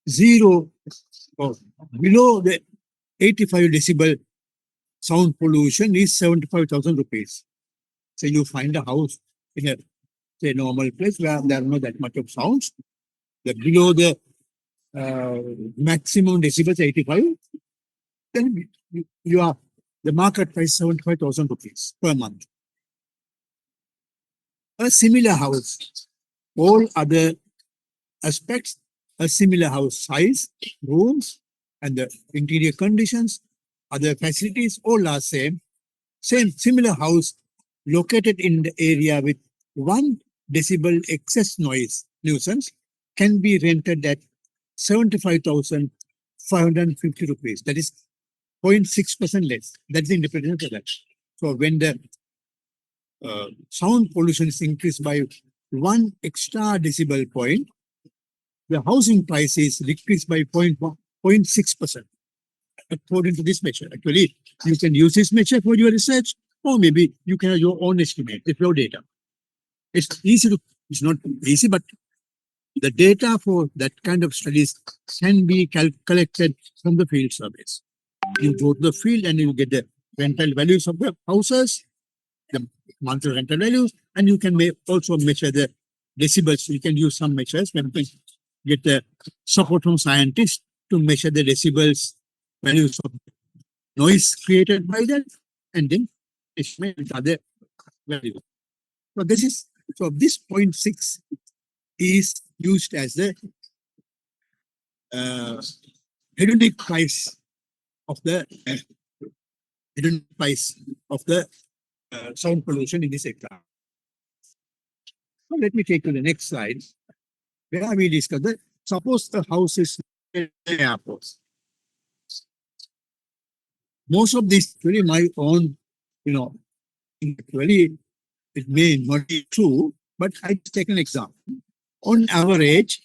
Speaker 1: zero or below the 85 decibel sound pollution is 75,000 rupees. So you find a house in a say normal place where there are not that much of sounds. The below the maximum decibels 85, then you are the market price 75,000 rupees per month. A similar house, all other aspects, a similar house size, rooms, and the interior conditions, other facilities, all are same. Similar house located in the area with 1 decibel excess noise nuisance can be rented at 75,550 rupees. That is 0.6% less. That's the interpretation of that. So when the sound pollution is increased by 1 extra decibel point, the housing price is decreased by 0.6% according to this measure. Actually, you can use this measure for your research, or maybe you can have your own estimate with your data. It's it's not easy, but the data for that kind of studies can be collected from the field surveys. You go to the field and you get the rental values of the houses, the monthly rental values, and you can also measure the decibels. You can use some measures when you get the support from scientists to measure the decibels values of noise created by that, and then estimate with other values. So this 0.6 is used as the hedonic price of the sound pollution in this example. So let me take to the next slide, where we discuss that suppose the house is near the airport. Most of this really my own, actually it may not be true, but I take an example. On average,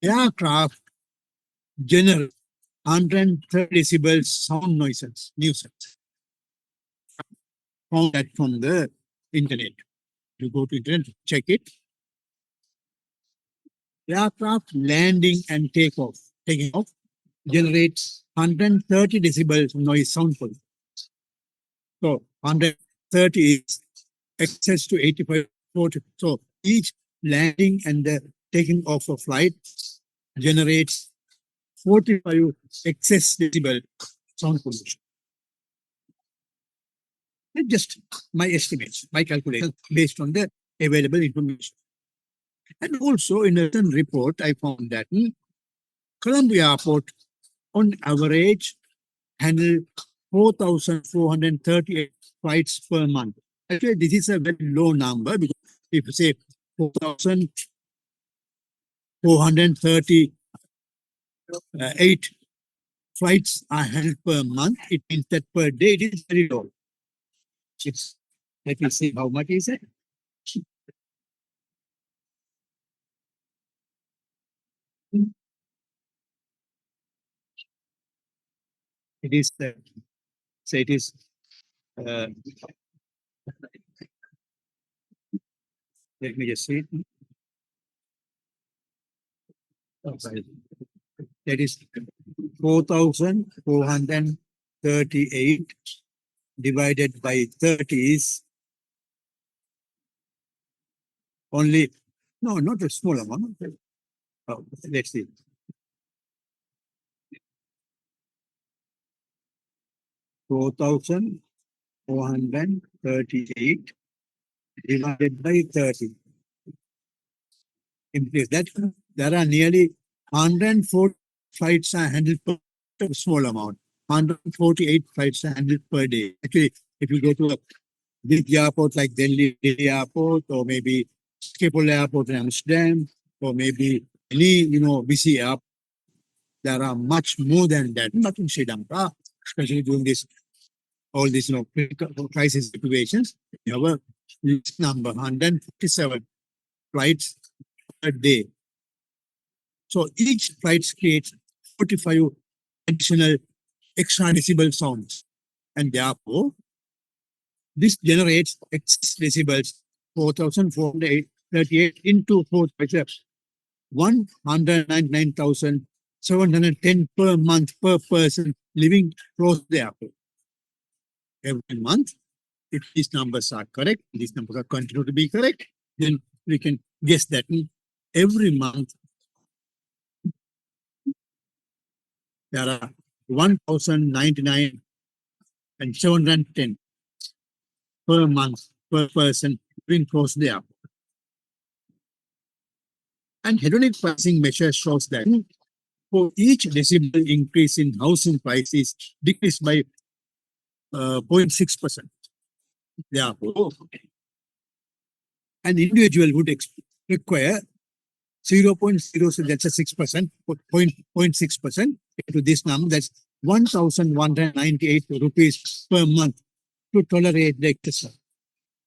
Speaker 1: aircraft generate 130 decibels sound nuisance. Found that from the internet. You go to internet, check it. Aircraft landing and taking off generates 130 decibels noise sound pollution. So 130 is excess to 85, 40. So each landing and the taking off of flight generates 45 excess decibel sound pollution. And just my estimates, my calculations based on the available information. And also in a certain report, I found that Colombo Airport on average handle 4,438 flights per month. Actually, this is a very low number because if you say 4,438 flights are handled per month, it means that per day it is very low. It's, let me see how much is it. It is, so it is, let me just see. Oh, sorry. That is 4,438 divided by 30 is only, no, not a small amount. Oh, let's see. 4,438 divided by 30. In place that there are nearly 104 flights are handled per small amount. 148 flights are handled per day. Actually, if you go to a big airport like Delhi Airport, or maybe Schiphol Airport in Amsterdam, or maybe any busy airport, there are much more than that. But in Sri Lanka, especially during this all these critical crisis situations, you have a list number 157 flights per day. So each flight creates 45 additional extra decibel sounds, and therefore this generates excess decibels 4,438 into 4 199,710 per month per person living close to the airport. Every month, if these numbers are correct, these numbers are continue to be correct, then we can guess that every month there are 1,099 and 710 per month per person living close to the airport. And hedonic pricing measure shows that for each decibel increase in housing prices decreased by 0.6%. Therefore, an individual would require 0.0, that's a 6%, 0.6% into this number, that's 1,198 rupees per month to tolerate the excess.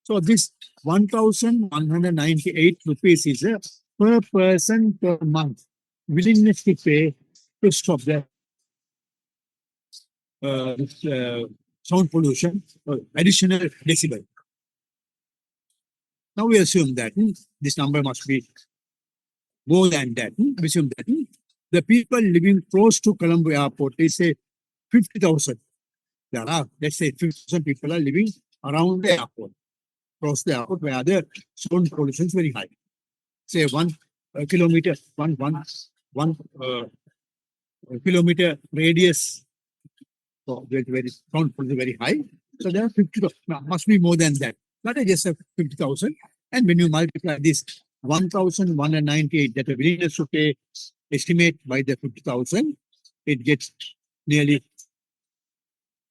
Speaker 1: So this 1,198 rupees is a per person per month willingness to pay to stop the sound pollution, additional decibel. Now we assume that this number must be more than that. We assume that the people living close to Colombo Airport, they say 50,000. There are, let's say 50,000 people are living around the airport, close to the airport, where the sound pollution is very high. Say 1 kilometer, one kilometer radius, so very sound pollution very high. So there are 50,000, must be more than that. But I just have 50,000. And when you multiply this 1,198, that the willingness to pay estimate by the 50,000, it gets nearly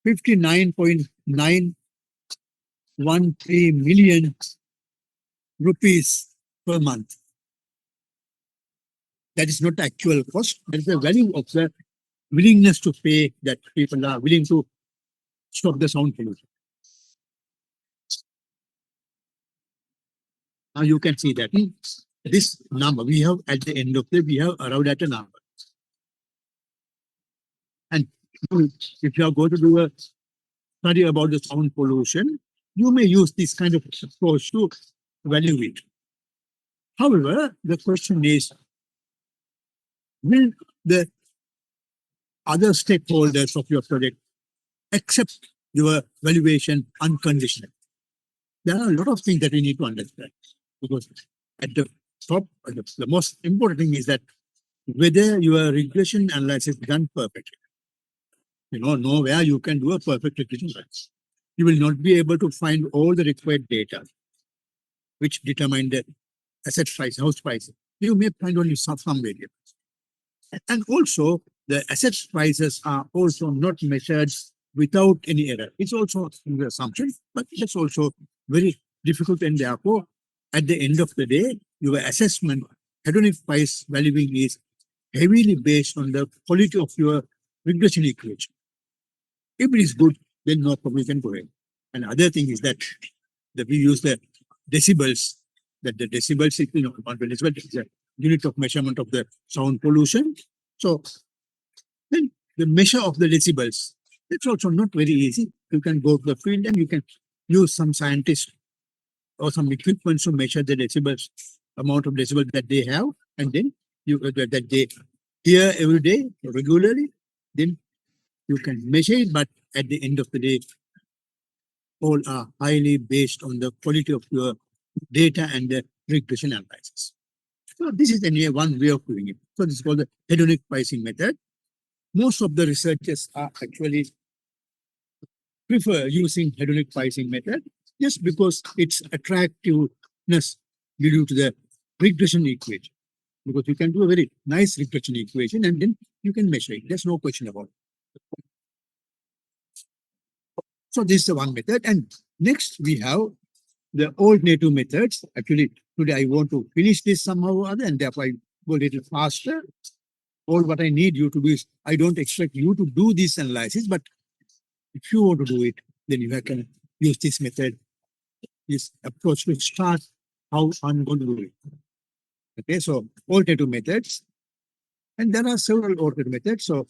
Speaker 1: 59.913 million rupees per month. That is not the actual cost. That is the value of the willingness to pay that people are willing to stop the sound pollution. Now you can see that this number we have at the end of the, we have arrived at a number. And if you are going to do a study about the sound pollution, you may use this kind of approach to evaluate. However, the question is, will the other stakeholders of your project accept your valuation unconditionally? There are a lot of things that we need to understand, because at the top, the most important thing is that whether your regression analysis is done perfectly. Nowhere you can do a perfect regression analysis. You will not be able to find all the required data which determine the asset price, house price. You may find only some variables. And also, the asset prices are also not measured without any error. It's also an assumption, but it's also very difficult. And therefore, at the end of the day, your assessment, hedonic price valuing is heavily based on the quality of your regression equation. If it is good, then no problem, you can go ahead. And other thing is that we use the decibels, that the decibels, 1 decibel is a unit of measurement of the sound pollution. So then the measure of the decibels, it's also not very easy. You can go to the field and you can use some scientists or some equipment to measure the decibels, amount of decibels that they have, and then that they hear every day regularly, then you can measure it, but at the end of the day, all are highly based on the quality of your data and the regression analysis. So this is anyway one way of doing it. So this is called the hedonic pricing method. Most of the researchers are actually prefer using hedonic pricing method just because its attractiveness due to the regression equation. Because you can do a very nice regression equation and then you can measure it. There's no question about it. So this is the one method. And next we have the alternative methods. Actually, today I want to finish this somehow or other, and therefore I go a little faster. All what I need you to do is, I don't expect you to do this analysis, but if you want to do it, then you can use this method, this approach to start how I'm going to do it. Okay, so alternative methods. And there are several alternative methods. So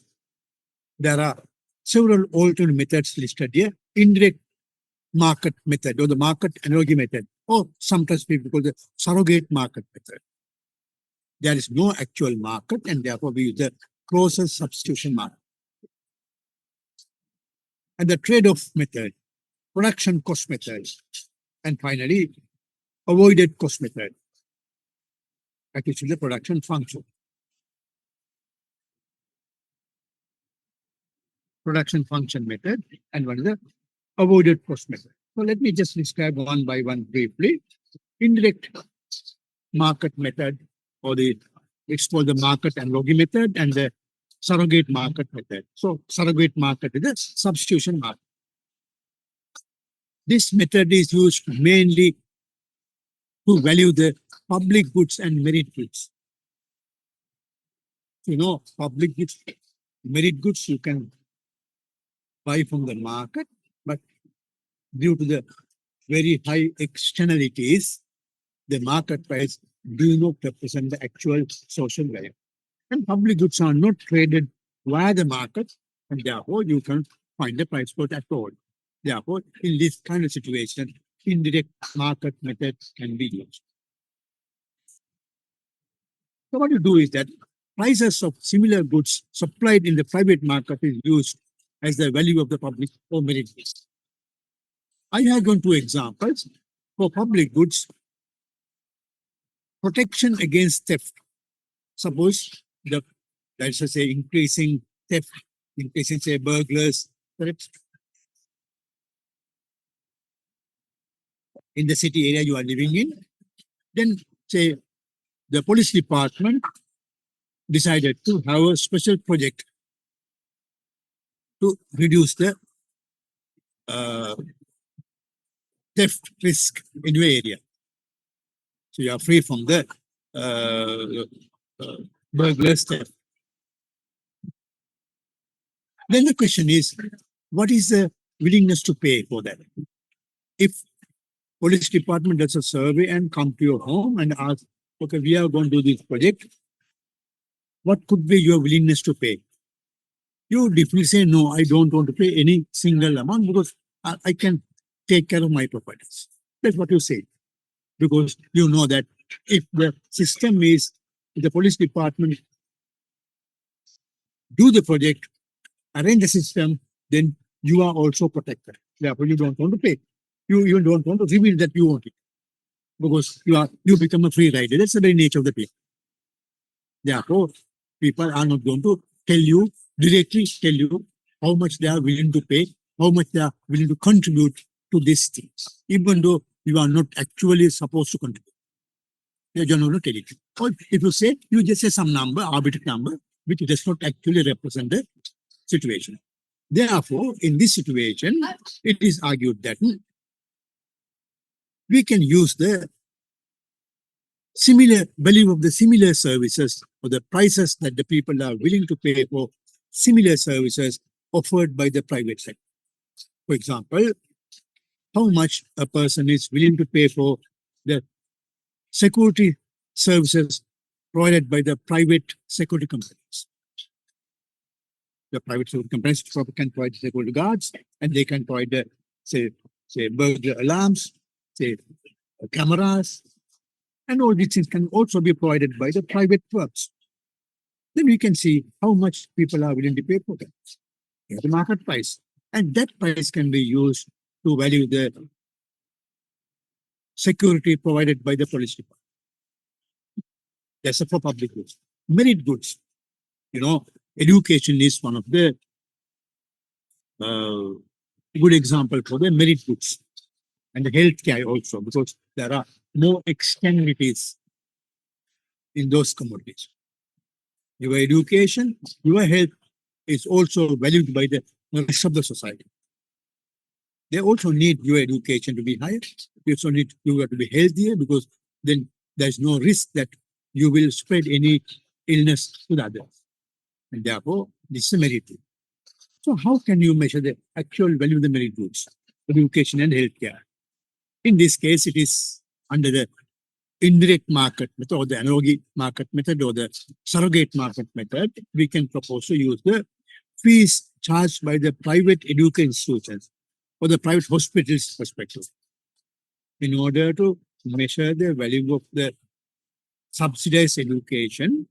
Speaker 1: there are several alternative methods listed here. Indirect market method or the market analogy method, or sometimes people call the surrogate market method. There is no actual market and therefore we use the process substitution market. And the trade-off method, production cost method, and finally, avoided cost method, which is the production function. Production function method, and one is the avoided cost method. So let me just describe one by one briefly. Indirect market method, or it's called the market analogy method, and the surrogate market method. So surrogate market is a substitution market. This method is used mainly to value the public goods and merit goods. Public goods, merit goods you can buy from the market, but due to the very high externalities, the market price do not represent the actual social value. And public goods are not traded via the market, and therefore you can find the price quote at all. Therefore, in this kind of situation, indirect market method can be used. So what you do is that prices of similar goods supplied in the private market is used as the value of the public or merit goods. I have gone two examples. For public goods, protection against theft. Suppose let's just say increasing theft, increasing say burglars, correct? In the city area you are living in, then say the police department decided to have a special project to reduce the theft risk in your area. So you are free from the burglars theft. Then the question is, what is the willingness to pay for that? If police department does a survey and come to your home and ask, okay, we are going to do this project, what could be your willingness to pay? You definitely say, no, I don't want to pay any single amount because I can take care of my properties. That's what you say. Because you know that if the system is, the police department do the project, arrange the system, then you are also protected. Therefore, you don't want to pay. You even don't want to reveal that you want it. Because you become a free rider. That's the very nature of the pay. Therefore,
Speaker 5: people are not going to directly tell you how much they are willing to pay, how much they are willing to contribute to these things, even though you are not actually supposed to contribute. They're not going to tell it. Or if you say, you just say some number, arbitrary number, which does not actually represent the situation. Therefore, in this situation, it is argued that we can use the similar value of the similar services or the prices that the people are willing to pay for similar services offered by the private sector. For example, how much a person is willing to pay for the security services provided by the private security companies. The private security companies can provide security guards, and they can provide the, say burglar alarms, say cameras, and all these things can also be provided by the private firms. Then we can see how much people are willing to pay for them. The market price. And that price can be used to value the security provided by the police department. That's for public goods. Merit goods. Education is one of the good example for the merit goods. And the healthcare also, because there are more externalities in those commodities. Your education, your health is also valued by the rest of the society. They also need your education to be higher. You also need you to be healthier, because then there's no risk that you will spread any illness to the others. And therefore, this is a merit good. So how can you measure the actual value of the merit goods, education and healthcare? In this case, it is under the indirect market method or the analogy market method or the surrogate market method. We can propose to use the fees charged by the private education institutions or the private hospitals perspective in order to measure the value of the subsidized education.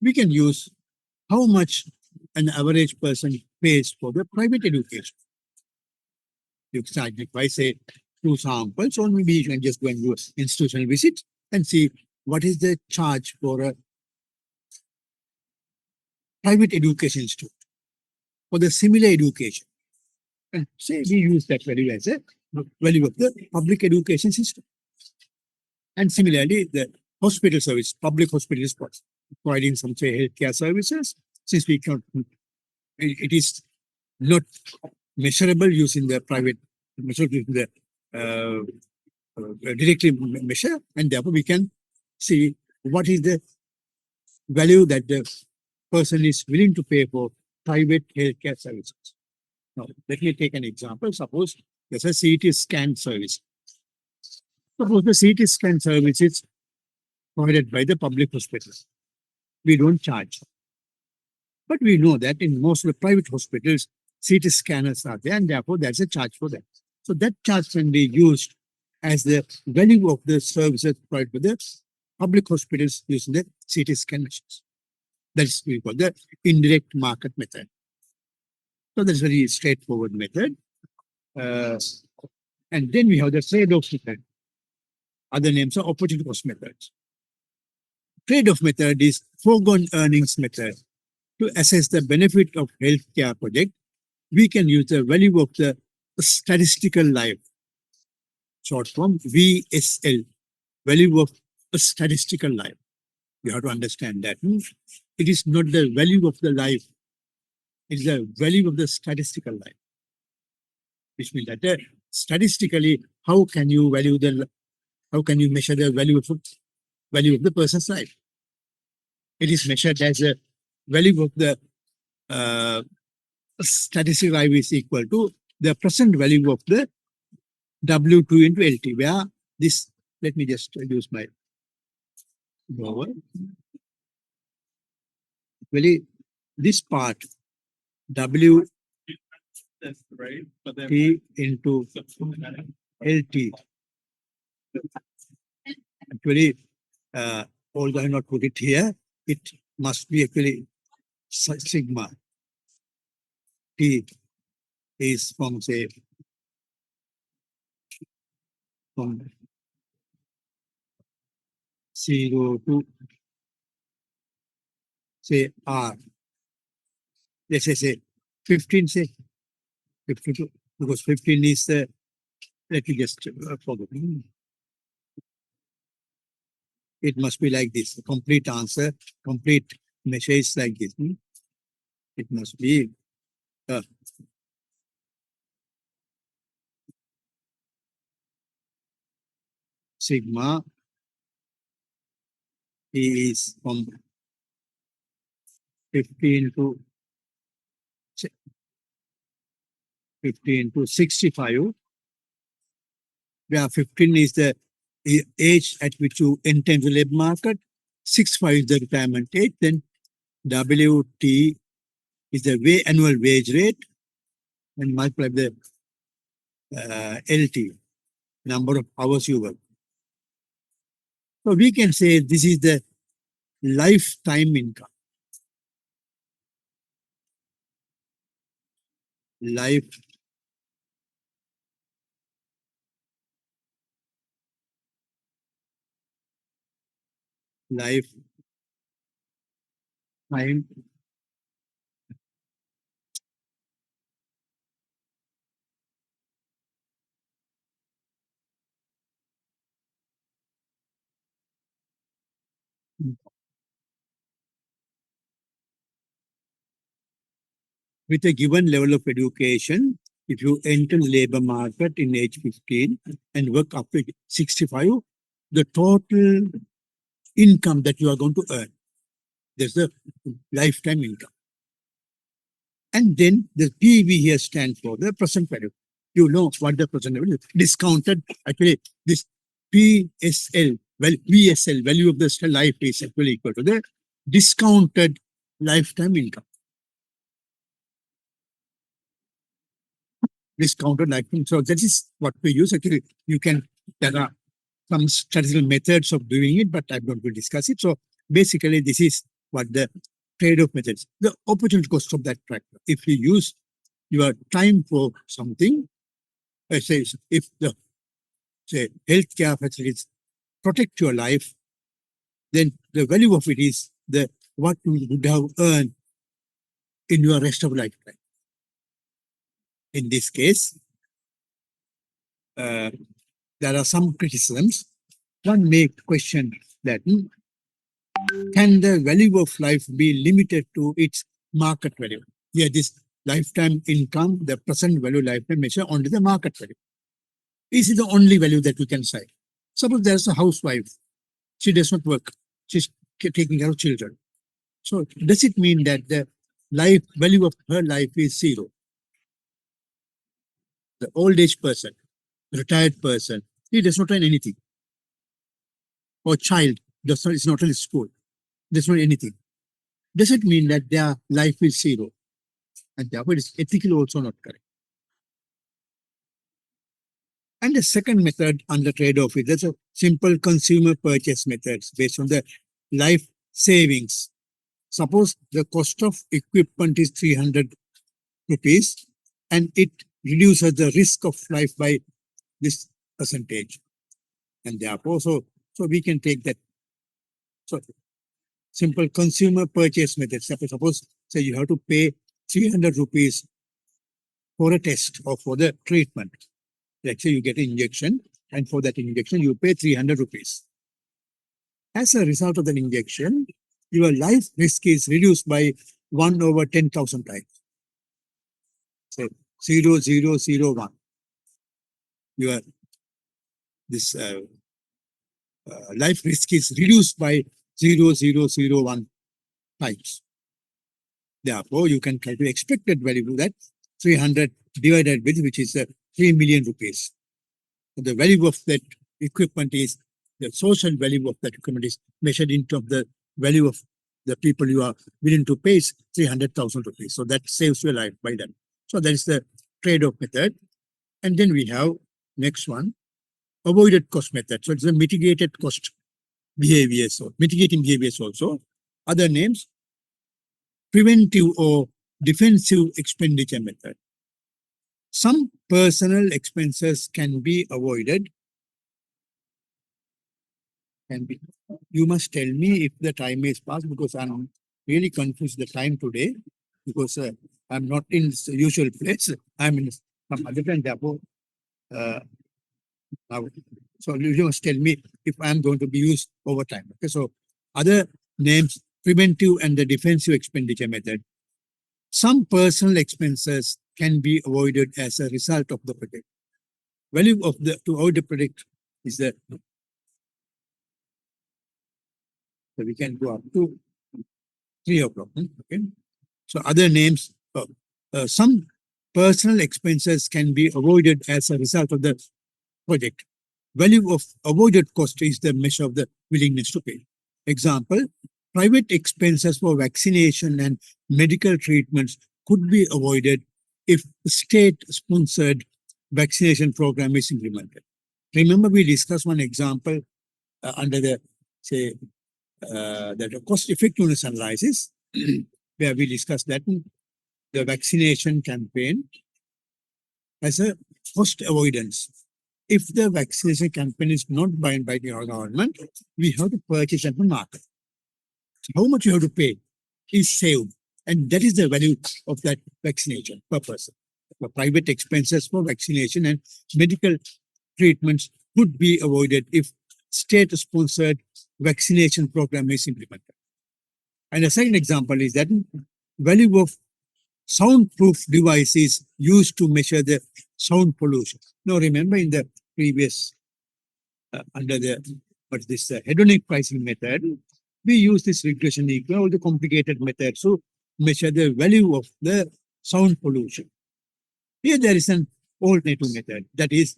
Speaker 5: We can use how much an average person pays for the private education. You can, if I say 2 samples, or maybe you can just go and do an institutional visit and see what is the charge for a private education institute for the similar education. And say we use that value as a value of the public education system. And similarly, the hospital service, public hospitals providing some say healthcare services, since we can, it is not measurable using the private, measured using the directly measure, and therefore we can see what is the value that the person is willing to pay for private healthcare services. Now, let me take an example. Suppose there's a CT scan service. Suppose the CT scan service is provided by the public hospitals. We don't charge. But we know that in most of the private hospitals, CT scanners are there, and therefore there's a charge for that. So that charge can be used as the value of the services provided by the public hospitals using the CT scan machines. That's what we call the indirect market method. So that's a very straightforward method. And then we have the trade-off method. Other names are opportunity cost methods. Trade-off method is foregone earnings method. To assess the benefit of healthcare project, we can use the value of the statistical life, short form VSL, value of a statistical life. You have to understand that. It is not the value of the life, it is the value of the statistical life. Which means that statistically, how can you measure the value of the person's life? It is measured as a value of the statistical life is equal to the present value of the W2 into LT, where this, let me just use my blower. Really, this part W T into LT. Actually, although I not put it here, it must be actually sigma. T is from say from 0 to say R. Let's say 15, say 52, because 15 is the, let me just forget. It must be like this. The complete answer, complete measure is like this. It must be sigma is from 15 to 65, where 15 is the age at which you enter into the labor market, 65 is the retirement age, then WT is the annual wage rate, and multiply the LT, number of hours you work. So we can say this is the lifetime income. Lifetime with a given level of education. If you enter the labor market in age 15 and work up to 65, the total income that you are going to earn, there's the lifetime income. And then the PV here stands for the present value. You know what the present value is. Discounted, actually, this PSL, well, VSL, value of the life is actually equal to the discounted lifetime income. Discounted lifetime. So that is what we use. Actually, there are some statistical methods of doing it, but I'm not going to discuss it. So basically, this is what the trade-off methods, the opportunity cost of that factor. If you use your time for something, let's say if the healthcare facilities protect your life, then the value of it is what you would have earned in your rest of lifetime. In this case, there are some criticisms. One may question that can the value of life be limited to its market value? Here, this lifetime income, the present value lifetime measure only the market value. Is it the only value that we can say? Suppose there's a housewife, she does not work, she's taking care of children. So does it mean that the life value of her life is zero? The old age person, retired person, he does not earn anything. Or child is not in school, does not anything. Does it mean that their life is zero? And therefore it is ethically also not correct. And the second method under trade-off is that's a simple consumer purchase methods based on the life savings. Suppose the cost of equipment is 300 rupees and it reduces the risk of life by this percentage. And therefore, so we can take that. So simple consumer purchase method. Suppose say you have to pay 300 rupees for a test or for the treatment. Let's say you get an injection, and for that injection, you pay 300 rupees. As a result of the injection, your life risk is reduced by 1/10,000 times. So 0.001. Your this life risk is reduced by 0.001 times. Therefore, you can calculate expected value that 300 divided with which is 3 million rupees. The value of that equipment is the social value of that equipment is measured in terms of the value of the people you are willing to pay is 300,000 rupees. So that saves your life by that. So that is the trade-off method. And then we have next one, avoided cost method. So it's a mitigated cost behaviors, so mitigating behaviors also. Other names, preventive or defensive expenditure method. Some personal expenses can be avoided. You must tell me if the time is passed because I'm really confused the time today because I'm not in the usual place. I'm in some other place. Therefore, uh, now, so you must tell me if I'm going to be used over time. Okay, so other names, preventive and the defensive expenditure method. Some personal expenses can be avoided as a result of the project. Value of the to avoid the project is the so we can go up to 3 o'clock. Okay. So other names, some personal expenses can be avoided as a result of the project. Value of avoided cost is the measure of the willingness to pay. Example, private expenses for vaccination and medical treatments could be avoided if state-sponsored vaccination program is implemented. Remember, we discussed one example under the, say, the cost effectiveness analysis, where we discussed that the vaccination campaign as a cost avoidance. If the vaccination campaign is not bound by the government, we have to purchase at the market. How much you have to pay is saved. And that is the value of that vaccination per person. The private expenses for vaccination and medical treatments could be avoided if state-sponsored vaccination program is implemented. And the second example is that value of soundproof devices used to measure the sound pollution. Now, remember in the previous, under the, but this hedonic pricing method, we use this regression equation or the complicated method to measure the value of the sound pollution. Here there is an alternative method. That is,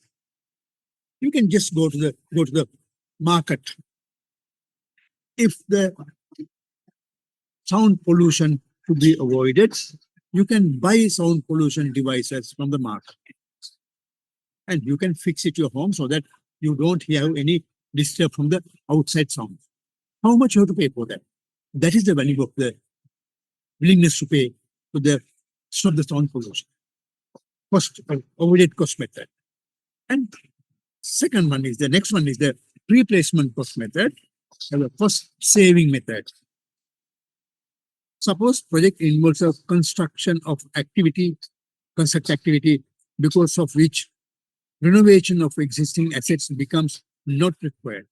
Speaker 5: you can just go to the market. If the sound pollution to be avoided, you can buy sound pollution devices from the market. And you can fix it your home so that you don't have any disturb from the outside sound. How much you have to pay for that? That is the value of the willingness to pay to the stop the sound pollution. Cost avoided cost method. And second one is the next one is the replacement cost method and the cost saving method. Suppose project involves a construct activity because of which renovation of existing assets becomes not required.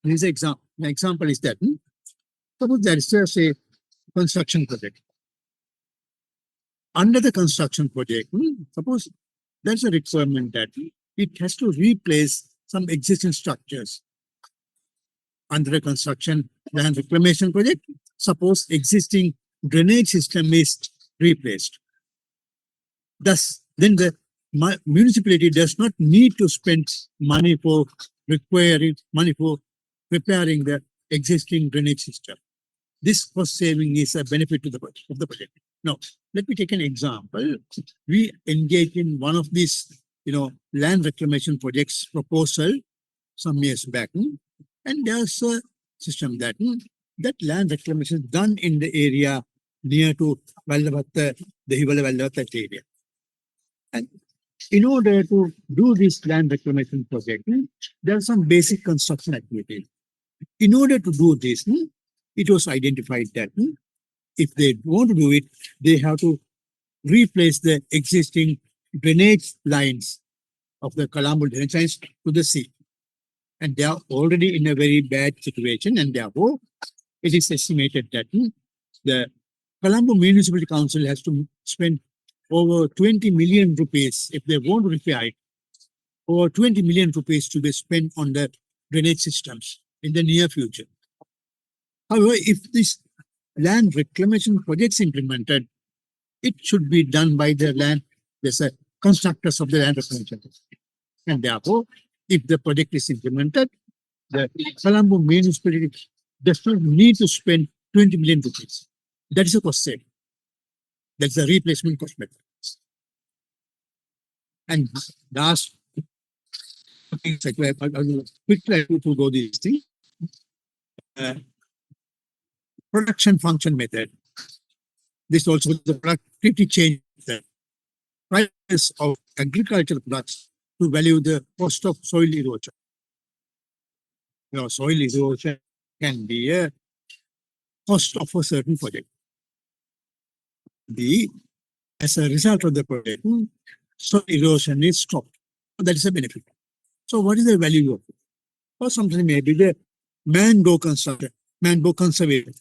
Speaker 5: This example. The example is that suppose there is a construction project. Under the construction project, suppose there's a requirement that it has to replace some existing structures. Under the construction land reclamation project, suppose existing drainage system is replaced. Thus, then the municipality does not need to spend money for repairing the existing drainage system. This cost saving is a benefit to the project. Now, let me take an example. We engaged in one of these, land reclamation projects proposal some years back, and there's a system that land reclamation is done in the area near to Vallavatta, the Hivala Vallavatta area. And in order to do this land reclamation project, there are some basic construction activities. In order to do this, it was identified that if they want to do it, they have to replace the existing drainage lines of the Colombo drainage lines to the sea. And they are already in a very bad situation, and therefore it is estimated that the Colombo Municipal Council has to spend over 20 million rupees if they want to repair it. Over 20 million rupees to be spent on the drainage systems in the near future. However, if this land reclamation projects implemented, it should be done by the constructors of the land reclamation. And therefore, if the project is implemented, the Colombo municipality does not need to spend 20 million rupees. That is a cost saving. That's a replacement cost method. And last, quickly to go this thing. Production function method. This also the productivity change method. Price of agricultural products to value the cost of soil erosion. Soil erosion can be a cost of a certain project. As a result of the project, soil erosion is stopped. That is a benefit. So what is the value of it? Or something maybe the mangrove conservation, mangrove conservation.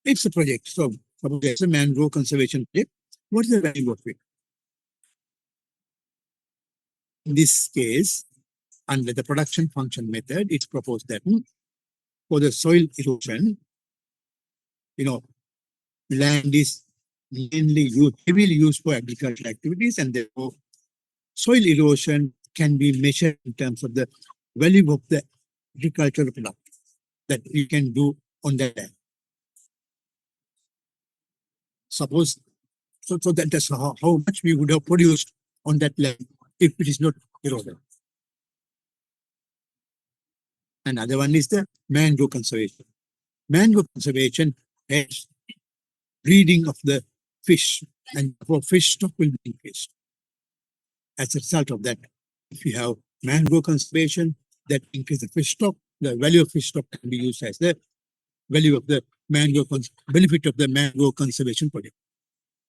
Speaker 5: It's a project. So suppose there's a mangrove conservation project. What is the value of it? In this case, under the production function method, it's proposed that for the soil erosion, land is mainly heavily used for agricultural activities, and therefore soil erosion can be measured in terms of the value of the agricultural product that we can do on that land. Suppose, so that's how much we would have produced on that land if it is not eroded. Another one is the mangrove conservation. Mangrove conservation has breeding of the fish, and for fish stock will be increased. As a result of that, if you have mangrove conservation, that increase the fish stock, the value of fish stock can be used as the value of the benefit of the mangrove conservation project.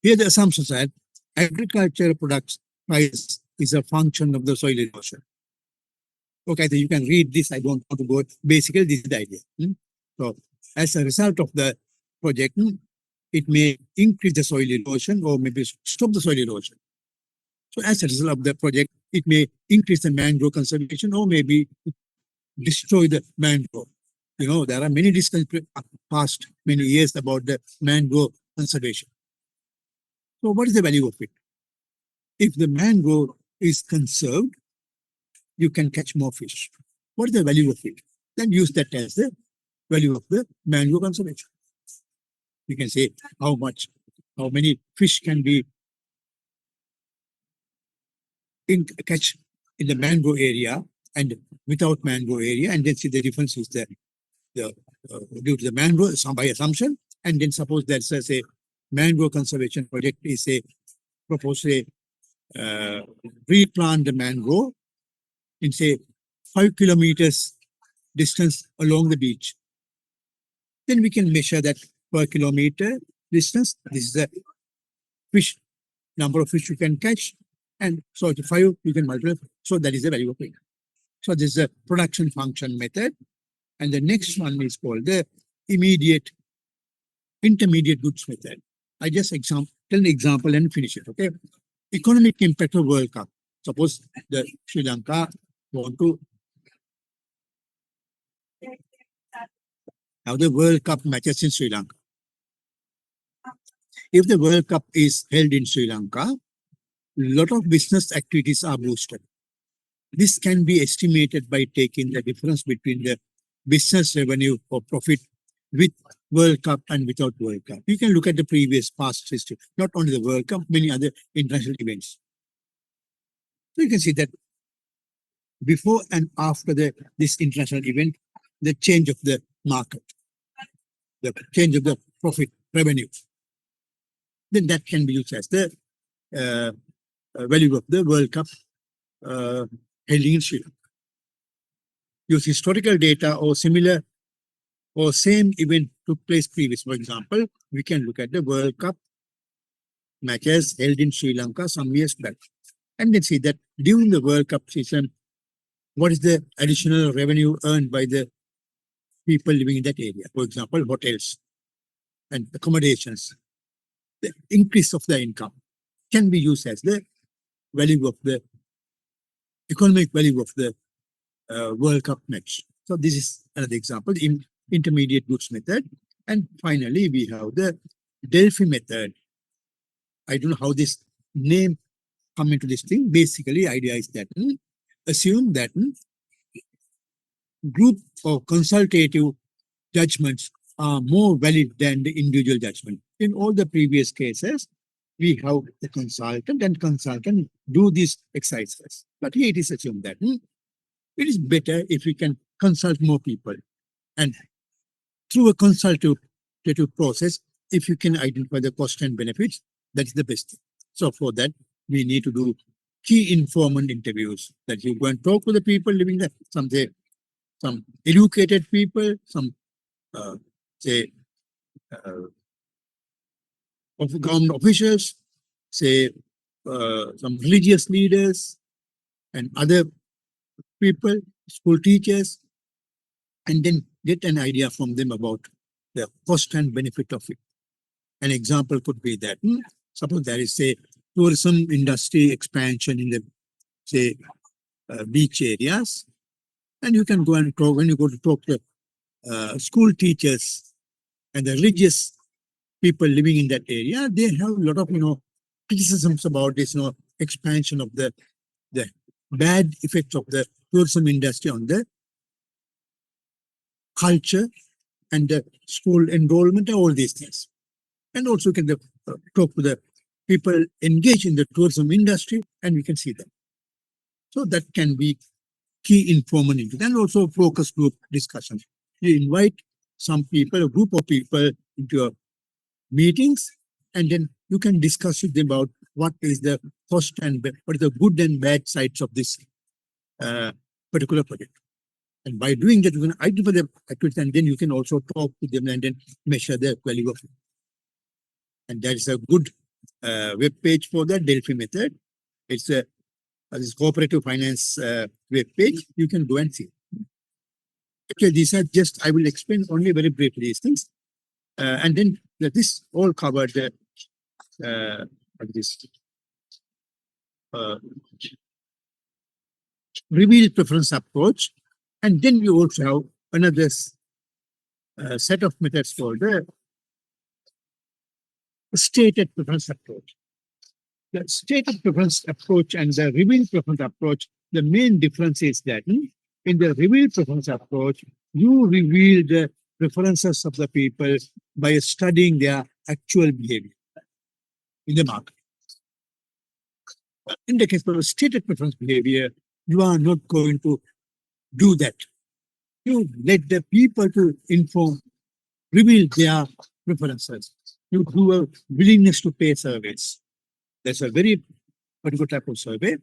Speaker 5: Here the assumptions are agricultural products price is a function of the soil erosion. Okay, so you can read this. I don't want to go. Basically, this is the idea. So, as a result of the project, it may increase the soil erosion or maybe stop the soil erosion. So, as a result of the project, it may increase the mangrove conservation or maybe destroy the mangrove. There are many discussions past many years about the mangrove conservation. So, what is the value of it? If the mangrove is conserved, you can catch more fish. What is the value of it? Then use that as the value of the mangrove conservation. You can say how many fish can be catch in the mangrove area and without mangrove area, and then see the difference is there. Due to the mangrove, by assumption, and then suppose there's a mangrove conservation project is propose replant the mangrove in say 5 kilometers distance along the beach. Then we can measure that per kilometer distance. This is the fish, number of fish you can catch. And so to 5, you can multiply. So that is the value of it. So this is a production function method. And the next one is called the intermediate goods method. I just tell an example and finish it. Okay. Economic impact of World Cup. Suppose the Sri Lanka want to have the World Cup matches in Sri Lanka. If the World Cup is held in Sri Lanka, a lot of business activities are boosted. This can be estimated by taking the difference between the business revenue or profit with World Cup and without World Cup. You can look at the previous past history, not only the World Cup, many other international events. So you can see that before and after this international event, the change of the market, the change of the profit revenue, then that can be used as the value of the World Cup held in Sri Lanka. Use historical data or similar or same event took place previous. For example, we can look at the World Cup matches held in Sri Lanka some years back, and then see that during the World Cup season, what is the additional revenue earned by the people living in that area? For example, hotels and accommodations. The increase of the income can be used as the value of the economic value of the World Cup match. So this is another example in intermediate goods method. And finally, we have the Delphi method. I don't know how this name come into this thing. Basically, idea is that assume that group or consultative judgments are more valid than the individual judgment. In all the previous cases, we have the consultant and consultant do these exercises. But here it is assumed that it is better if we can consult more people. And through a consultative process, if you can identify the cost and benefits, that's the best thing. So for that, we need to do key informant interviews, that you go and talk to the people living there, some educated people, some say, of government officials, say, some religious leaders and other people, school teachers, and then get an idea from them about the cost and benefit of it. An example could be that, suppose there is a tourism industry expansion in the, say, beach areas, and you can go and talk, when you go to talk to school teachers and the religious people living in that area, they have a lot of, criticisms about this, expansion of the bad effects of the tourism industry on the culture and the school enrollment and all these things. And also you can talk to the people engaged in the tourism industry, and we can see them. So that can be key informant into that. And also focus group discussion. You invite some people, a group of people into your meetings, and then you can discuss with them about what is the cost and what is the good and bad sides of this particular project. And by doing that, you can identify the activities, and then you can also talk to them and then measure the value of it. And that is a good web page for the Delphi method. It's a this cooperative finance web page. You can go and see. Okay, these are just, I will explain only very briefly these things. And then this all covered this revealed preference approach. And then we also have another set of methods called the stated preference approach. The stated preference approach and the revealed preference approach, the main difference is that in the revealed preference approach, you reveal the preferences of the people by studying their actual behavior in the market. In the case of a stated preference behavior, you are not going to do that. You let the people to reveal their preferences. You do a willingness to pay surveys. That's a very particular type of survey.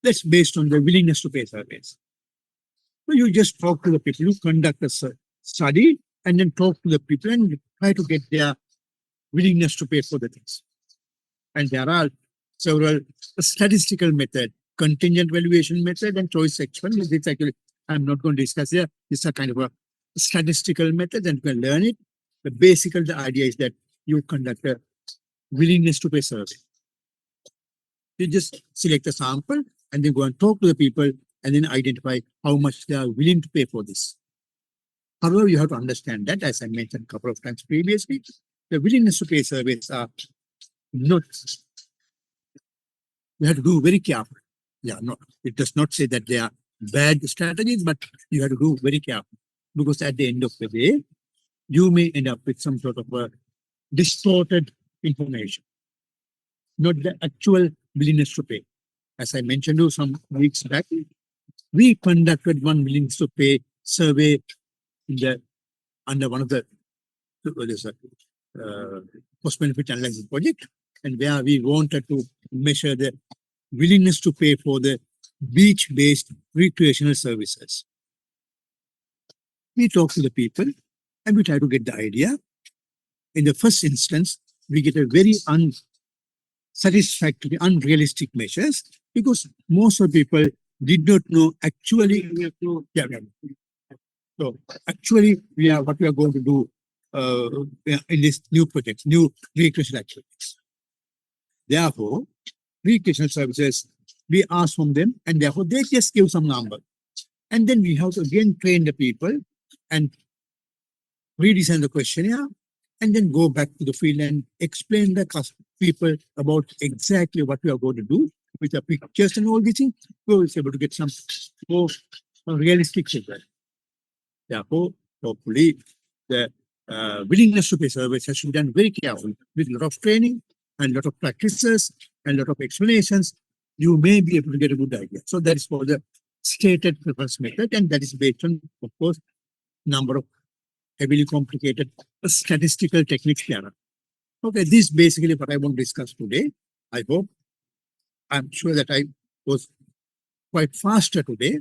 Speaker 5: That's based on the willingness to pay surveys. So you just talk to the people, you conduct a study, and then talk to the people and try to get their willingness to pay for the things. And there are several statistical methods, contingent valuation method and choice experiment. This actually, I'm not going to discuss here. This is kind of a statistical method, and you can learn it. But basically, the idea is that you conduct a willingness to pay survey. You just select a sample and then go and talk to the people and then identify how much they are willing to pay for this. However, you have to understand that, as I mentioned a couple of times previously, the willingness to pay surveys are not, you have to do very careful. Yeah, no, it does not say that they are bad strategies, but you have to do very careful, because at the end of the day, you may end up with some sort of a distorted information, not the actual willingness to pay. As I mentioned to you some weeks back, we conducted one willingness to pay survey under one of the cost benefit analysis project, and where we wanted to measure the willingness to pay for the beach-based recreational services. We talk to the people and we try to get the idea. In the first instance, we get a very unsatisfactory, unrealistic measures, because most of the people did not know actually. So actually, what we are going to do in this new project, new recreational activities. Therefore, recreational services, we ask from them, and therefore they just give some number. And then we have to again train the people and redesign the questionnaire, and then go back to the field and explain the people about exactly what we are going to do with the pictures and all these things. We will be able to get some more realistic figure. Therefore, hopefully, the willingness to pay service has to be done very carefully with a lot of training and a lot of practices and a lot of explanations. You may be able to get a good idea. So that is for the stated preference method, and that is based on, of course, number of heavily complicated statistical techniques here. Okay, this is basically what I want to discuss today. I hope, I'm sure that I was quite faster today.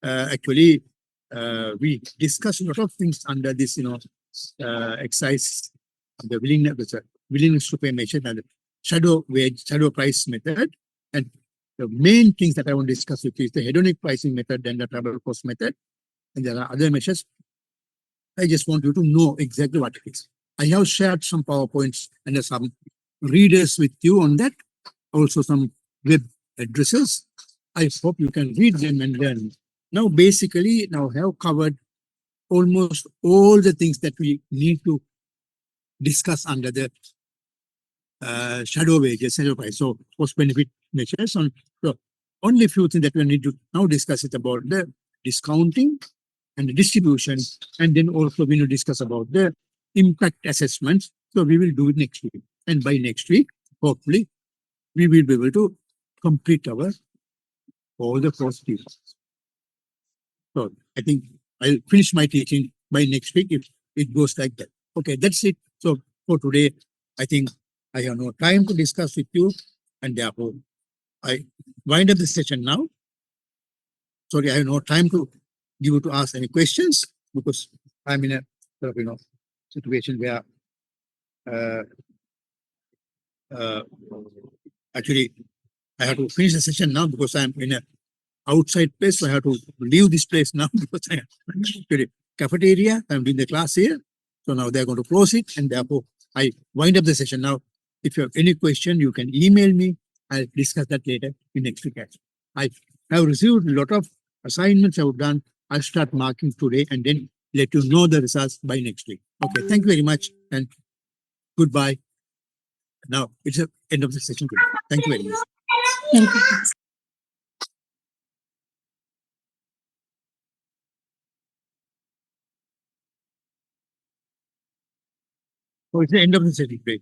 Speaker 5: Actually, we discussed a lot of things under this, exercise, the willingness to pay method and the shadow price method. And the main things that I want to discuss with you is the hedonic pricing method and the travel cost method. And there are other measures. I just want you to know exactly what it is. I have shared some PowerPoints and some readers with you on that. Also some web addresses. I hope you can read them and learn. Now, basically, now have covered almost all the things that we need to discuss under the shadow wages, shadow price. So cost benefit measures on. So only few things that we need to now discuss it about the discounting and the distribution, and then also we will discuss about the impact assessments. So we will do it next week, and by next week, hopefully, we will be able to complete our all the cost details. So I think I'll finish my teaching by next week if it goes like that. Okay, that's it. So for today, I think I have no time to discuss with you, and therefore I wind up the session now. Sorry, I have no time to give you to ask any questions because I'm in a sort of, situation where uh, uh, actually I have to finish the session now because I'm in a outside place. So I have to leave this place now because I am to the cafeteria. I'm doing the class here. So now they're going to close it, and therefore I wind up the session now. If you have any question, you can email me. I'll discuss that later in next week. I have received a lot of assignments I've done. I'll start marking today and then let you know the results by next week. Okay, thank you very much and goodbye. Now it's the end of the session today. Thank you very much.
Speaker 2: Thank you.
Speaker 5: So it's the end of the session today.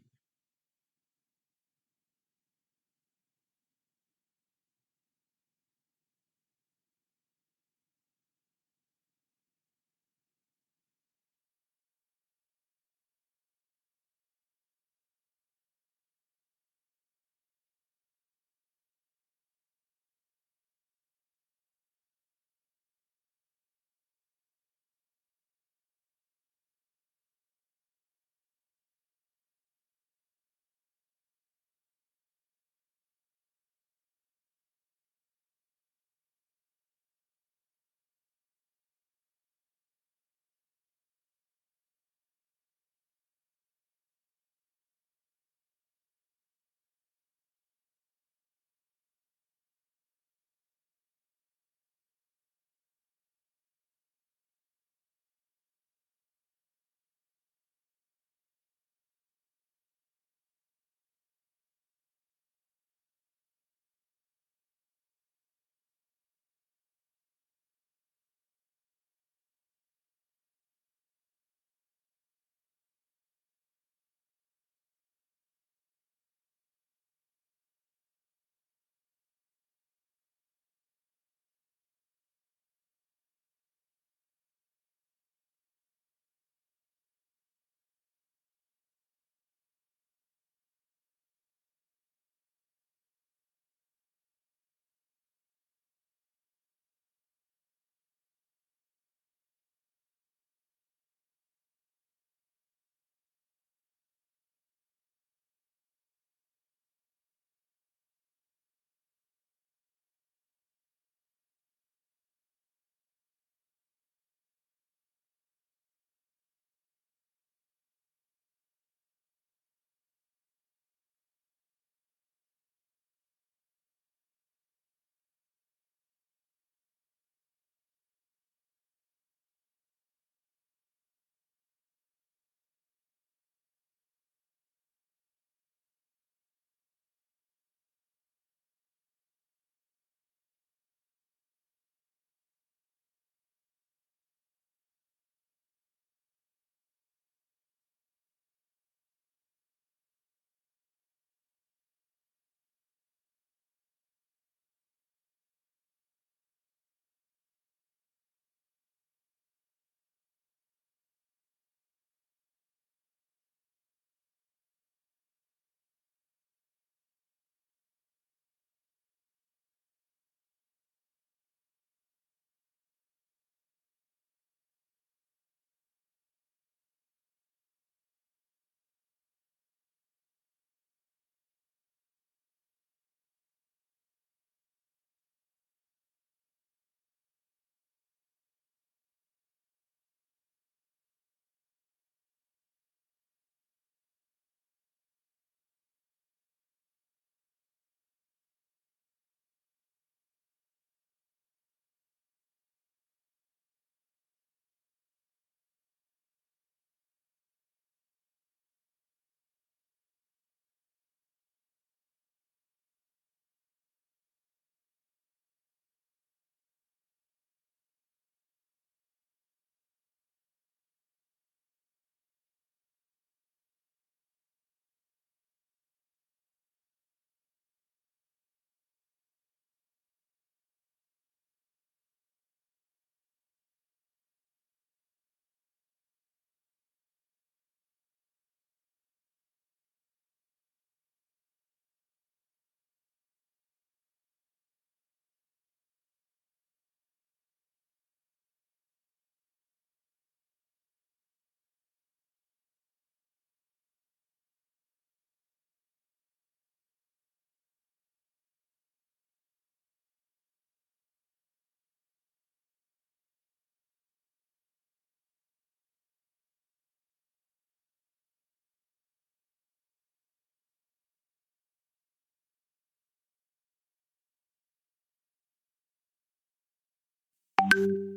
Speaker 3: you.